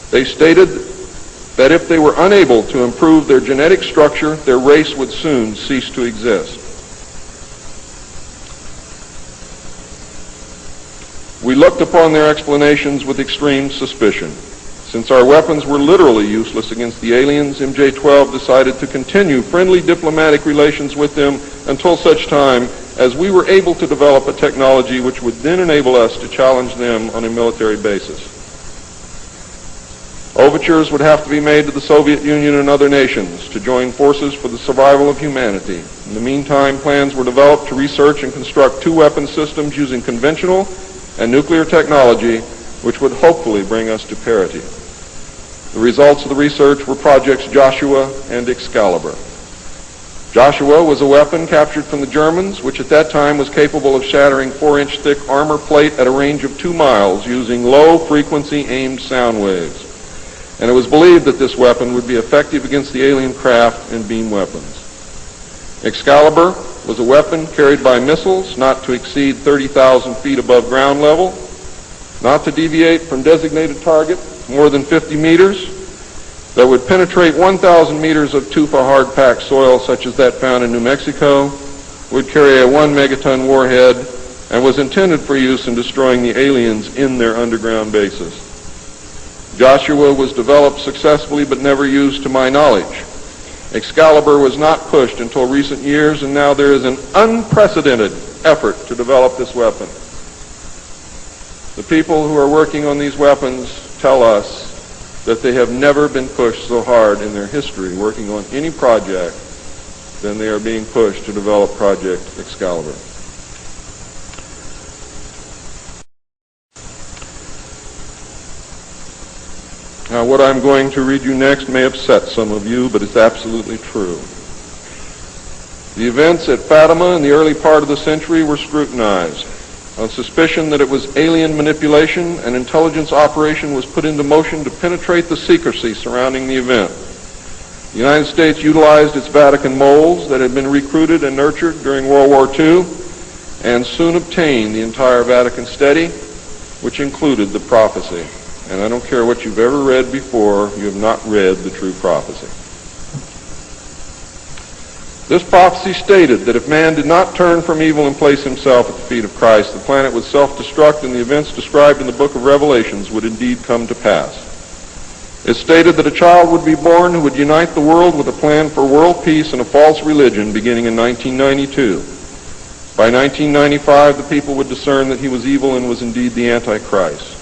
They stated that if they were unable to improve their genetic structure, their race would soon cease to exist. We looked upon their explanations with extreme suspicion. Since our weapons were literally useless against the aliens, MJ-12 decided to continue friendly diplomatic relations with them until such time as we were able to develop a technology which would then enable us to challenge them on a military basis. Overtures would have to be made to the Soviet Union and other nations to join forces for the survival of humanity. In the meantime, plans were developed to research and construct two weapon systems using conventional and nuclear technology, which would hopefully bring us to parity. The results of the research were projects Joshua and Excalibur. Joshua was a weapon captured from the Germans, which at that time was capable of shattering 4-inch thick armor plate at a range of 2 miles using low-frequency aimed sound waves. And it was believed that this weapon would be effective against the alien craft and beam weapons. Excalibur was a weapon carried by missiles not to exceed 30,000 feet above ground level, not to deviate from designated target more than 50 meters, that would penetrate 1,000 meters of tufa hard-packed soil such as that found in New Mexico, would carry a 1 megaton warhead, and was intended for use in destroying the aliens in their underground bases. Joshua was developed successfully but never used to my knowledge. Excalibur was not pushed until recent years, and now there is an unprecedented effort to develop this weapon. The people who are working on these weapons tell us that they have never been pushed so hard in their history working on any project than they are being pushed to develop Project Excalibur. Now, what I'm going to read you next may upset some of you, but it's absolutely true. The events at Fatima in the early part of the century were scrutinized. On suspicion that it was alien manipulation, an intelligence operation was put into motion to penetrate the secrecy surrounding the event. The United States utilized its Vatican moles that had been recruited and nurtured during World War II and soon obtained the entire Vatican study, which included the prophecy. And I don't care what you've ever read before, you have not read the true prophecy. This prophecy stated that if man did not turn from evil and place himself at the feet of Christ, the planet would self-destruct and the events described in the book of Revelations would indeed come to pass. It stated that a child would be born who would unite the world with a plan for world peace and a false religion beginning in 1992. By 1995, the people would discern that he was evil and was indeed the Antichrist.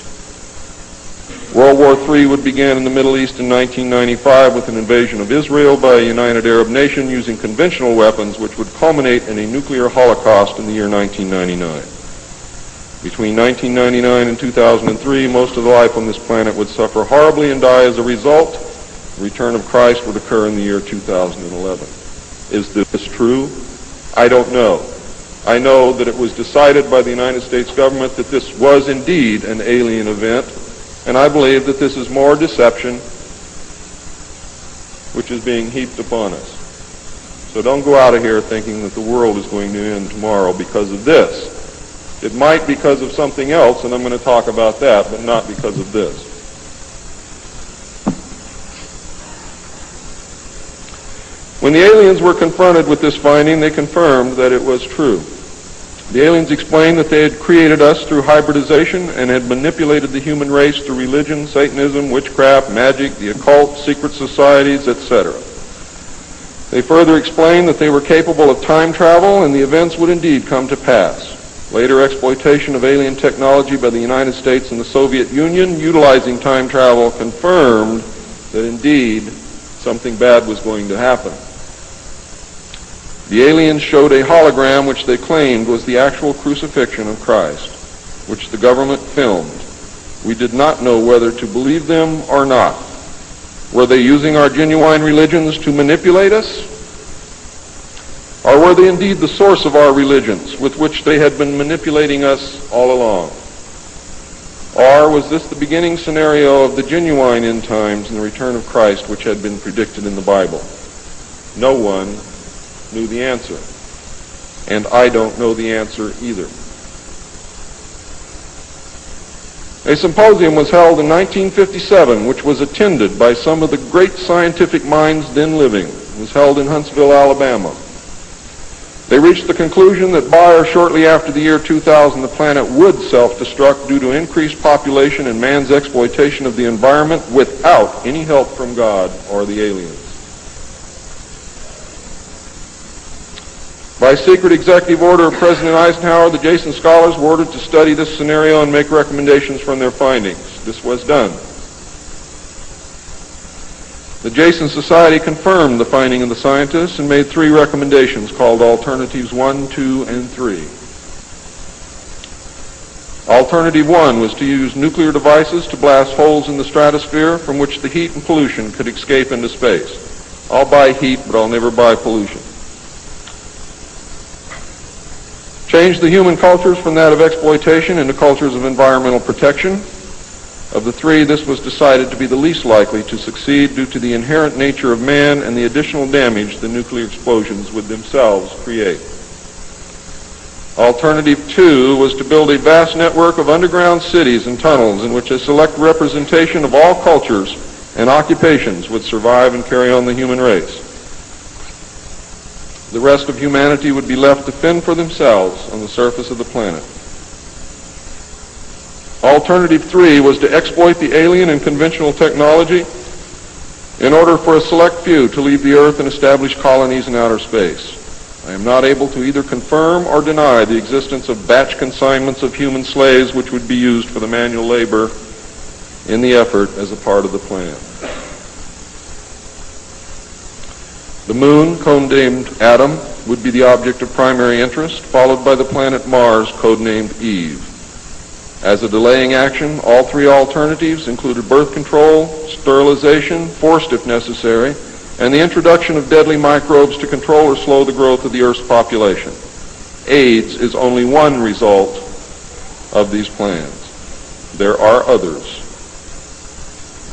World War III would begin in the Middle East in 1995 with an invasion of Israel by a united Arab nation using conventional weapons, which would culminate in a nuclear holocaust in the year 1999. Between 1999 and 2003, most of the life on this planet would suffer horribly and die as a result. The return of Christ would occur in the year 2011. Is this true? I don't know. I know that it was decided by the United States government that this was indeed an alien event, and I believe that this is more deception which is being heaped upon us. So don't go out of here thinking that the world is going to end tomorrow because of this. It might because of something else, and I'm going to talk about that, but not because of this. When the aliens were confronted with this finding, they confirmed that it was true. The aliens explained that they had created us through hybridization and had manipulated the human race through religion, Satanism, witchcraft, magic, the occult, secret societies, etc. They further explained that they were capable of time travel and the events would indeed come to pass. Later exploitation of alien technology by the United States and the Soviet Union utilizing time travel confirmed that indeed something bad was going to happen. The aliens showed a hologram which they claimed was the actual crucifixion of Christ, which the government filmed. We did not know whether to believe them or not. Were they using our genuine religions to manipulate us? Or were they indeed the source of our religions with which they had been manipulating us all along? Or was this the beginning scenario of the genuine end times and the return of Christ which had been predicted in the Bible? No one knew the answer. And I don't know the answer either. A symposium was held in 1957 which was attended by some of the great scientific minds then living. It was held in Huntsville, Alabama. They reached the conclusion that by or shortly after the year 2000, the planet would self-destruct due to increased population and man's exploitation of the environment without any help from God or the aliens. By secret executive order of President Eisenhower, the Jason scholars were ordered to study this scenario and make recommendations from their findings. This was done. The Jason Society confirmed the finding of the scientists and made 3 recommendations called Alternatives 1, 2, and 3. Alternative 1 was to use nuclear devices to blast holes in the stratosphere from which the heat and pollution could escape into space. I'll buy heat, but I'll never buy pollution. Change the human cultures from that of exploitation into cultures of environmental protection. Of the 3, this was decided to be the least likely to succeed due to the inherent nature of man and the additional damage the nuclear explosions would themselves create. Alternative 2 was to build a vast network of underground cities and tunnels in which a select representation of all cultures and occupations would survive and carry on the human race. The rest of humanity would be left to fend for themselves on the surface of the planet. Alternative 3 was to exploit the alien and conventional technology in order for a select few to leave the Earth and establish colonies in outer space. I am not able to either confirm or deny the existence of batch consignments of human slaves which would be used for the manual labor in the effort as a part of the plan. The moon, codenamed Adam, would be the object of primary interest, followed by the planet Mars, codenamed Eve. As a delaying action, all 3 alternatives included birth control, sterilization, forced if necessary, and the introduction of deadly microbes to control or slow the growth of the Earth's population. AIDS is only one result of these plans. There are others.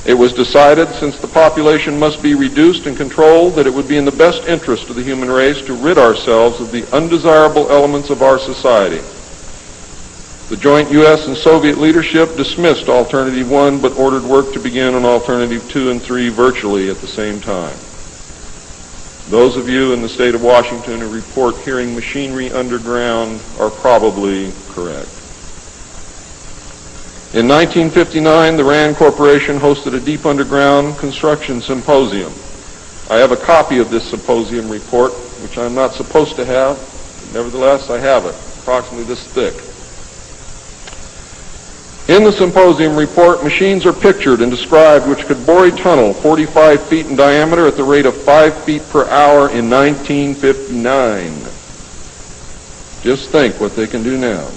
It was decided, since the population must be reduced and controlled, that it would be in the best interest of the human race to rid ourselves of the undesirable elements of our society. The joint U.S. and Soviet leadership dismissed Alternative 1 but ordered work to begin on Alternative 2 and 3 virtually at the same time. Those of you in the state of Washington who report hearing machinery underground are probably correct. In 1959, the RAND Corporation hosted a deep underground construction symposium. I have a copy of this symposium report, which I'm not supposed to have. Nevertheless, I have it, approximately this thick. In the symposium report, machines are pictured and described which could bore a tunnel 45 feet in diameter at the rate of 5 feet per hour in 1959. Just think what they can do now.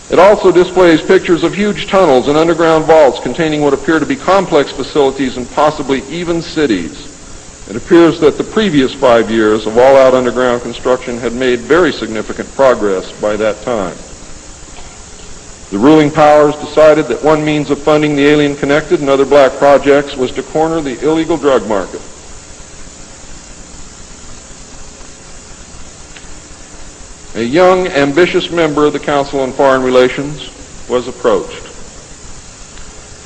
It also displays pictures of huge tunnels and underground vaults containing what appear to be complex facilities and possibly even cities. It appears that the previous 5 years of all-out underground construction had made very significant progress by that time. The ruling powers decided that one means of funding the alien-connected and other black projects was to corner the illegal drug market. A young, ambitious member of the Council on Foreign Relations was approached.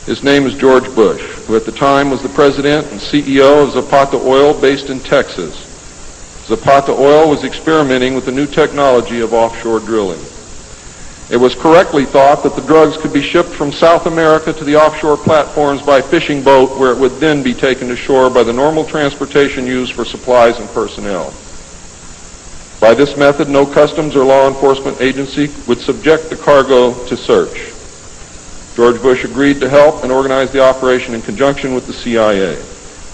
His name is George Bush, who at the time was the president and CEO of Zapata Oil based in Texas. Zapata Oil was experimenting with the new technology of offshore drilling. It was correctly thought that the drugs could be shipped from South America to the offshore platforms by fishing boat, where it would then be taken to shore by the normal transportation used for supplies and personnel. By this method, no customs or law enforcement agency would subject the cargo to search. George Bush agreed to help and organize the operation in conjunction with the CIA.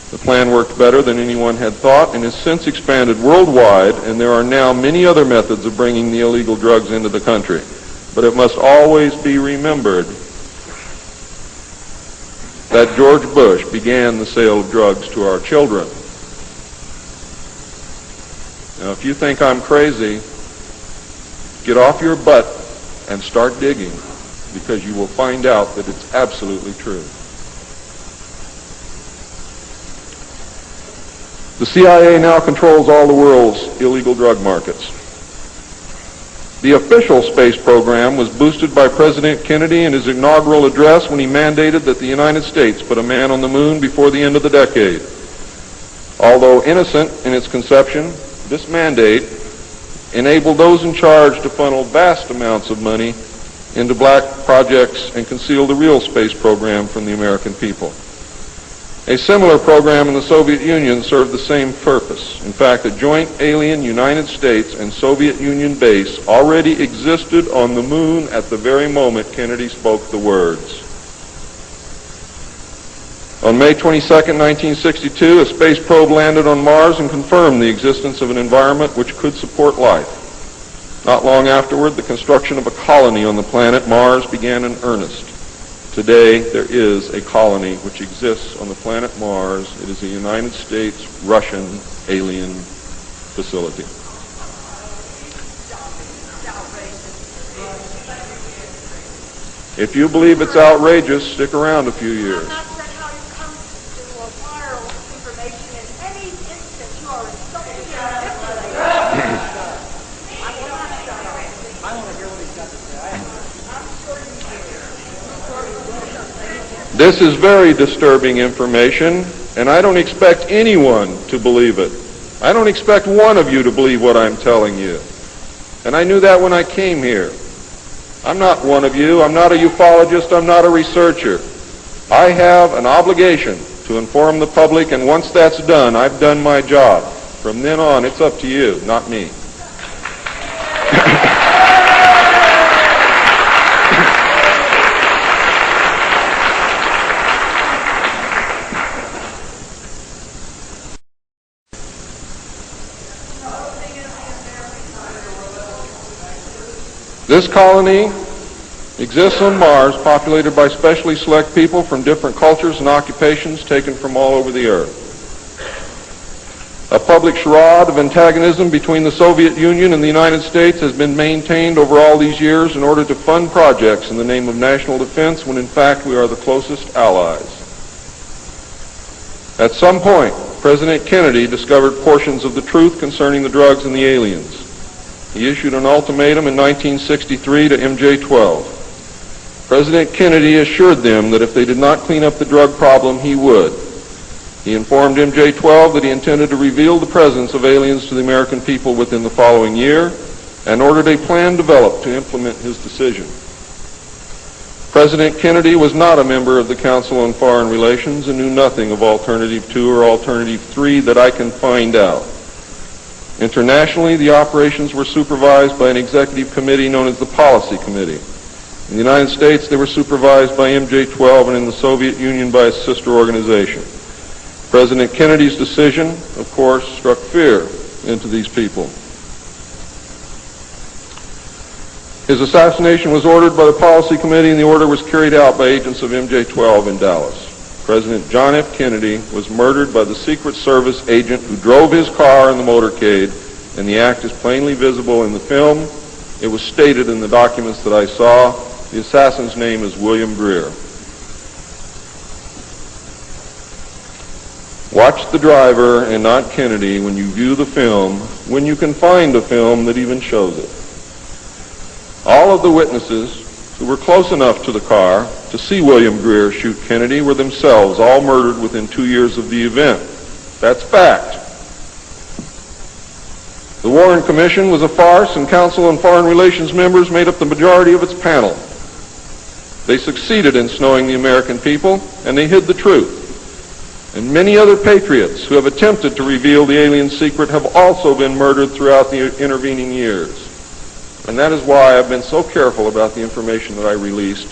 The plan worked better than anyone had thought and has since expanded worldwide, and there are now many other methods of bringing the illegal drugs into the country. But it must always be remembered that George Bush began the sale of drugs to our children. Now, if you think I'm crazy, get off your butt and start digging, because you will find out that it's absolutely true. The CIA now controls all the world's illegal drug markets. The official space program was boosted by President Kennedy in his inaugural address when he mandated that the United States put a man on the moon before the end of the decade. Although innocent in its conception, this mandate enabled those in charge to funnel vast amounts of money into black projects and conceal the real space program from the American people. A similar program in the Soviet Union served the same purpose. In fact, a joint alien United States and Soviet Union base already existed on the moon at the very moment Kennedy spoke the words. On May 22, 1962, a space probe landed on Mars and confirmed the existence of an environment which could support life. Not long afterward, the construction of a colony on the planet Mars began in earnest. Today, there is a colony which exists on the planet Mars. It is a United States-Russian alien facility. If you believe it's outrageous, stick around a few years. This is very disturbing information, and I don't expect anyone to believe it. I don't expect one of you to believe what I'm telling you. And I knew that when I came here. I'm not one of you. I'm not a ufologist. I'm not a researcher. I have an obligation to inform the public, and once that's done, I've done my job. From then on, it's up to you, not me. This colony exists on Mars, populated by specially select people from different cultures and occupations taken from all over the earth. A public charade of antagonism between the Soviet Union and the United States has been maintained over all these years in order to fund projects in the name of national defense when in fact we are the closest allies. At some point, President Kennedy discovered portions of the truth concerning the drugs and the aliens. He issued an ultimatum in 1963 to MJ-12. President Kennedy assured them that if they did not clean up the drug problem, he would. He informed MJ-12 that he intended to reveal the presence of aliens to the American people within the following year and ordered a plan developed to implement his decision. President Kennedy was not a member of the Council on Foreign Relations and knew nothing of Alternative 2 or Alternative 3 that I can find out. Internationally, the operations were supervised by an executive committee known as the Policy Committee. In the United States, they were supervised by MJ-12 and in the Soviet Union by its sister organization. President Kennedy's decision, of course, struck fear into these people. His assassination was ordered by the Policy Committee, and the order was carried out by agents of MJ-12 in Dallas. President John F. Kennedy was murdered by the Secret Service agent who drove his car in the motorcade, and the act is plainly visible in the film. It was stated in the documents that I saw. The assassin's name is William Greer. Watch the driver and not Kennedy when you view the film, when you can find a film that even shows it. All of the witnesses who were close enough to the car to see William Greer shoot Kennedy were themselves all murdered within 2 years of the event. That's fact. The Warren Commission was a farce, and Council on Foreign Relations members made up the majority of its panel. They succeeded in snowing the American people, and they hid the truth. And many other patriots who have attempted to reveal the alien secret have also been murdered throughout the intervening years. And that is why I've been so careful about the information that I released,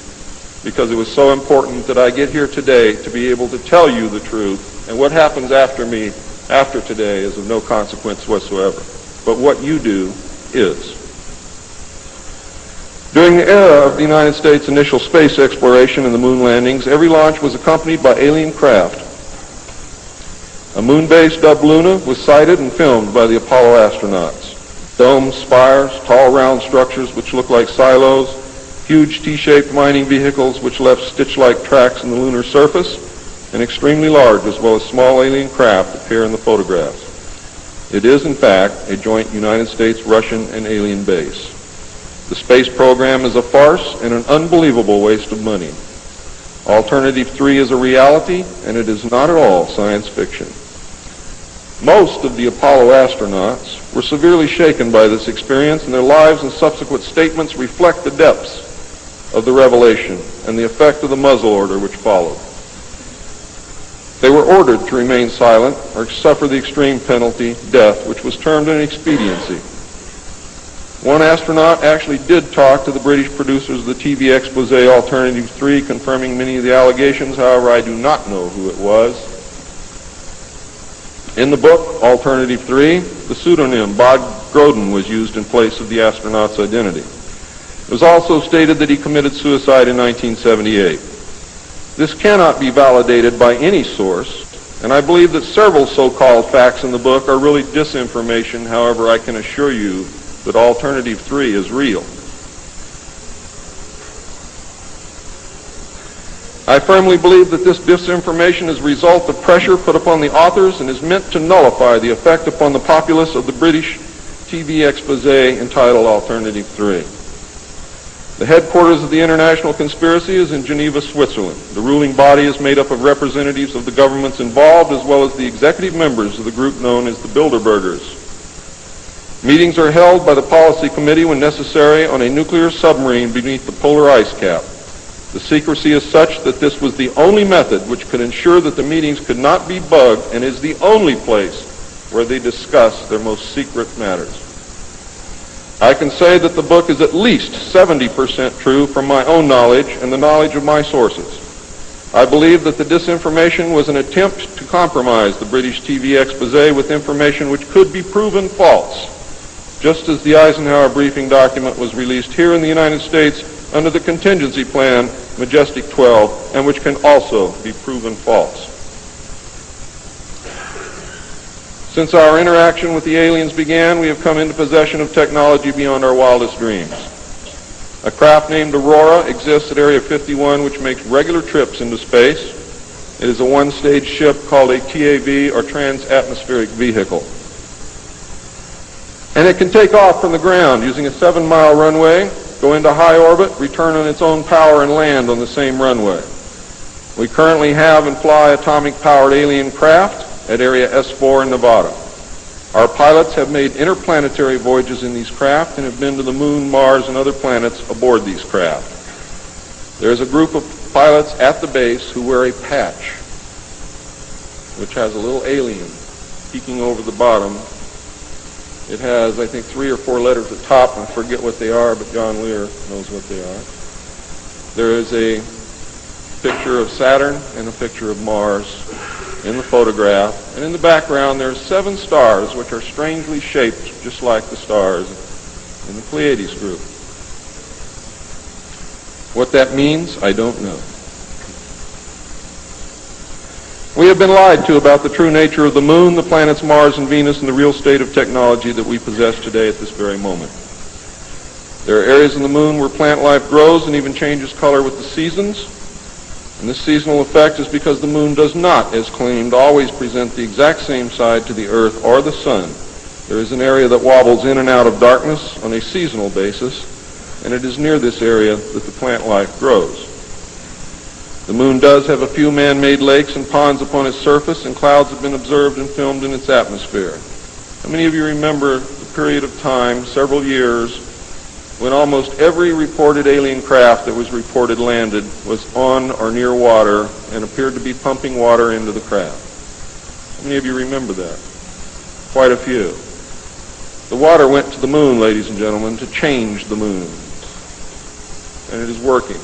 because it was so important that I get here today to be able to tell you the truth, and what happens after me, after today, is of no consequence whatsoever. But what you do is. During the era of the United States' initial space exploration and the moon landings, every launch was accompanied by alien craft. A moon base dubbed Luna was sighted and filmed by the Apollo astronauts. Domes, spires, tall round structures which look like silos, huge T-shaped mining vehicles which left stitch-like tracks in the lunar surface, and extremely large as well as small alien craft appear in the photographs. It is, in fact, a joint United States, Russian, and alien base. The space program is a farce and an unbelievable waste of money. Alternative 3 is a reality, and it is not at all science fiction. Most of the Apollo astronauts were severely shaken by this experience, and their lives and subsequent statements reflect the depths of the revelation and the effect of the muzzle order which followed. They were ordered to remain silent or suffer the extreme penalty, death, which was termed an expediency. One astronaut actually did talk to the British producers of the TV expose Alternative 3, confirming many of the allegations. However, I do not know who it was. In the book, Alternative 3, the pseudonym Bob Groden was used in place of the astronaut's identity. It was also stated that he committed suicide in 1978. This cannot be validated by any source, and I believe that several so-called facts in the book are really disinformation. However, I can assure you that Alternative 3 is real. I firmly believe that this disinformation is a result of pressure put upon the authors and is meant to nullify the effect upon the populace of the British TV expose entitled Alternative 3. The headquarters of the international conspiracy is in Geneva, Switzerland. The ruling body is made up of representatives of the governments involved as well as the executive members of the group known as the Bilderbergers. Meetings are held by the Policy Committee when necessary on a nuclear submarine beneath the polar ice cap. The secrecy is such that this was the only method which could ensure that the meetings could not be bugged and is the only place where they discuss their most secret matters. I can say that the book is at least 70% true from my own knowledge and the knowledge of my sources. I believe that the disinformation was an attempt to compromise the British TV expose with information which could be proven false, just as the Eisenhower briefing document was released here in the United States under the contingency plan Majestic 12, and which can also be proven false. Since our interaction with the aliens began, we have come into possession of technology beyond our wildest dreams. A craft named Aurora exists at Area 51, which makes regular trips into space. It is a one-stage ship called a TAV, or Trans-Atmospheric Vehicle. And it can take off from the ground using a 7-mile runway, go into high orbit, return on its own power, and land on the same runway. We currently have and fly atomic-powered alien craft at Area S4 in Nevada. Our pilots have made interplanetary voyages in these craft and have been to the Moon, Mars, and other planets aboard these craft. There is a group of pilots at the base who wear a patch, which has a little alien peeking over the bottom. It has, I think, 3 or 4 letters at the top. I forget what they are, but John Lear knows what they are. There is a picture of Saturn and a picture of Mars in the photograph. And in the background, there are 7 stars, which are strangely shaped just like the stars in the Pleiades group. What that means, I don't know. We have been lied to about the true nature of the Moon, the planets Mars and Venus, and the real state of technology that we possess today at this very moment. There are areas in the Moon where plant life grows and even changes color with the seasons. And this seasonal effect is because the Moon does not, as claimed, always present the exact same side to the Earth or the Sun. There is an area that wobbles in and out of darkness on a seasonal basis, and it is near this area that the plant life grows. The Moon does have a few man-made lakes and ponds upon its surface, and clouds have been observed and filmed in its atmosphere. How many of you remember the period of time, several years, when almost every reported alien craft that was reported landed was on or near water and appeared to be pumping water into the craft? How many of you remember that? Quite a few. The water went to the Moon, ladies and gentlemen, to change the Moon. And it is working.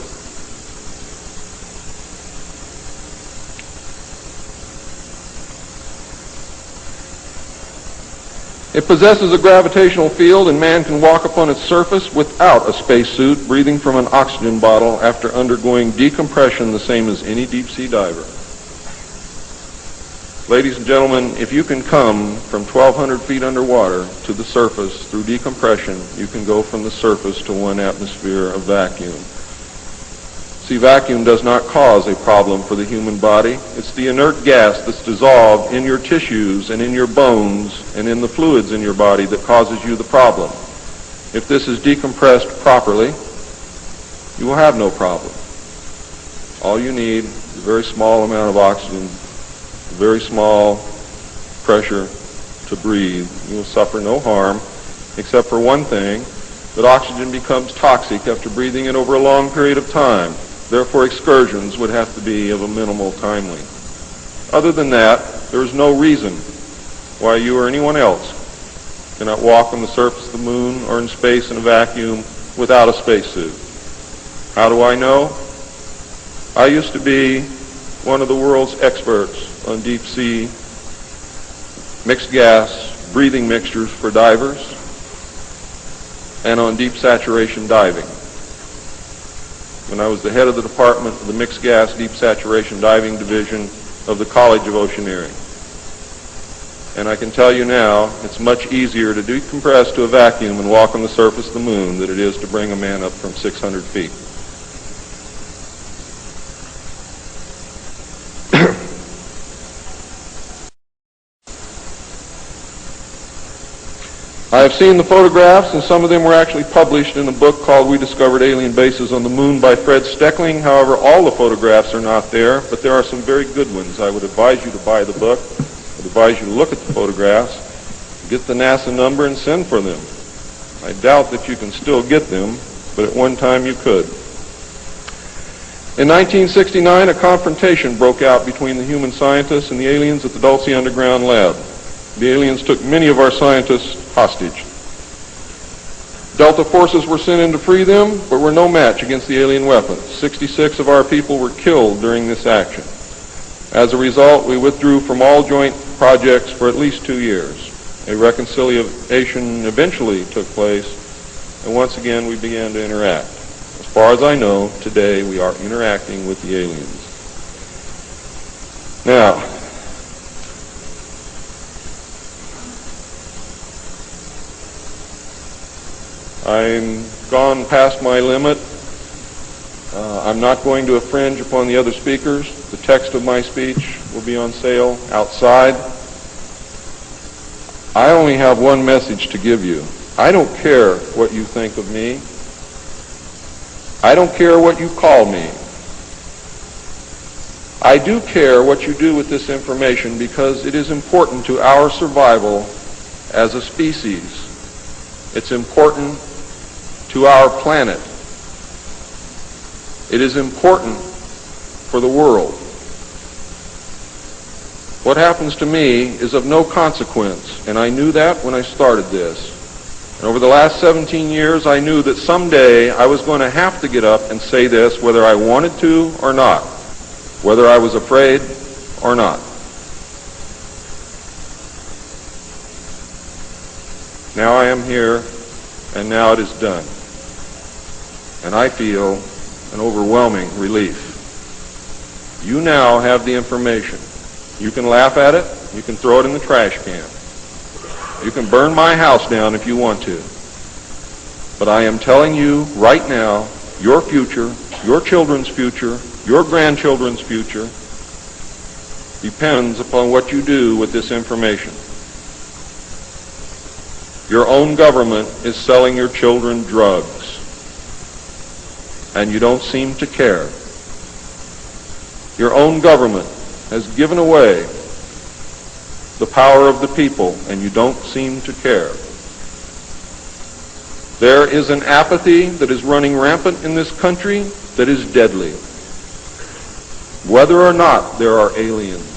It possesses a gravitational field, and man can walk upon its surface without a spacesuit, breathing from an oxygen bottle after undergoing decompression the same as any deep-sea diver. Ladies and gentlemen, if you can come from 1,200 feet underwater to the surface through decompression, you can go from the surface to 1 atmosphere of vacuum. See, vacuum does not cause a problem for the human body. It's the inert gas that's dissolved in your tissues and in your bones and in the fluids in your body that causes you the problem. If this is decompressed properly, you will have no problem. All you need is a very small amount of oxygen, a very small pressure to breathe. You will suffer no harm, except for one thing, that oxygen becomes toxic after breathing it over a long period of time. Therefore, excursions would have to be of a minimal time length. Other than that, there is no reason why you or anyone else cannot walk on the surface of the Moon or in space in a vacuum without a spacesuit. How do I know? I used to be one of the world's experts on deep-sea mixed gas breathing mixtures for divers and on deep saturation diving. When I was the head of the department of the Mixed Gas Deep Saturation Diving Division of the College of Oceaneering. And I can tell you now, it's much easier to decompress to a vacuum and walk on the surface of the Moon than it is to bring a man up from 600 feet. I have seen the photographs, and some of them were actually published in a book called We Discovered Alien Bases on the Moon by Fred Steckling. However, all the photographs are not there, but there are some very good ones. I would advise you to buy the book. I would advise you to look at the photographs, get the NASA number, and send for them. I doubt that you can still get them, but at one time you could. In 1969, a confrontation broke out between the human scientists and the aliens at the Dulce Underground Lab. The aliens took many of our scientists hostage. Delta forces were sent in to free them, but were no match against the alien weapons. 66 of our people were killed during this action. As a result, we withdrew from all joint projects for at least 2 years. A reconciliation eventually took place, and once again we began to interact. As far as I know, today we are interacting with the aliens. Now, I'm gone past my limit. I'm not going to infringe upon the other speakers. The text of my speech will be on sale outside. I only have one message to give you. I don't care what you think of me. I don't care what you call me. I do care what you do with this information because it is important to our survival as a species. It's important to our planet. It is important for the world. What happens to me is of no consequence, and I knew that when I started this. And over the last 17 years, I knew that someday I was going to have to get up and say this, whether I wanted to or not, whether I was afraid or not. Now I am here, and now it is done. And I feel an overwhelming relief. You now have the information. You can laugh at it. You can throw it in the trash can. You can burn my house down if you want to. But I am telling you right now, your future, your children's future, your grandchildren's future depends upon what you do with this information. Your own government is selling your children drugs, and you don't seem to care. Your own government has given away the power of the people, and you don't seem to care. There is an apathy that is running rampant in this country that is deadly, whether or not there are aliens.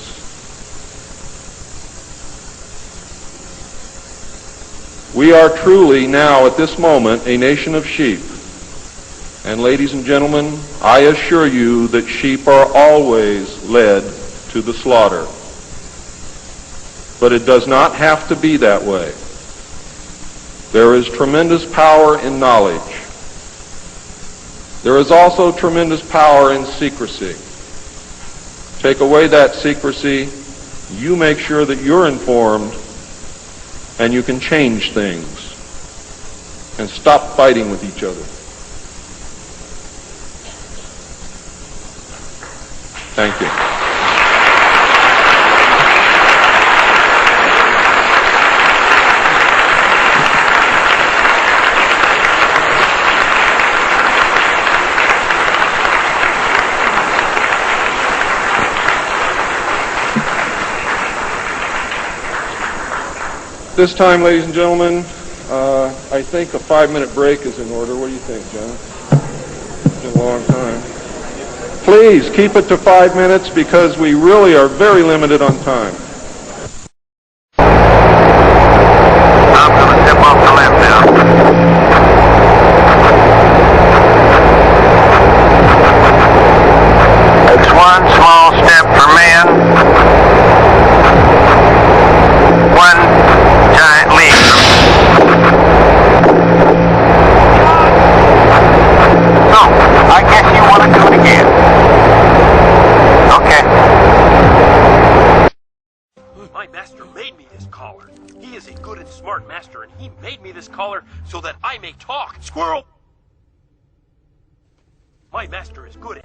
We are truly now, at this moment, a nation of sheep. And ladies and gentlemen, I assure you that sheep are always led to the slaughter. But it does not have to be that way. There is tremendous power in knowledge. There is also tremendous power in secrecy. Take away that secrecy, you make sure that you're informed, and you can change things and stop fighting with each other. Thank you. This time, ladies and gentlemen, I think a 5-minute break is in order. What do you think, John? It's been a long time. Please keep it to 5 minutes because we really are very limited on time. I'm going to step off the left now. It's one small step for man, one giant leap. So, I guess you want to do it again. Okay. My master made me this collar. He is a good and smart master, and he made me this collar so that I may talk. Squirrel! My master is good at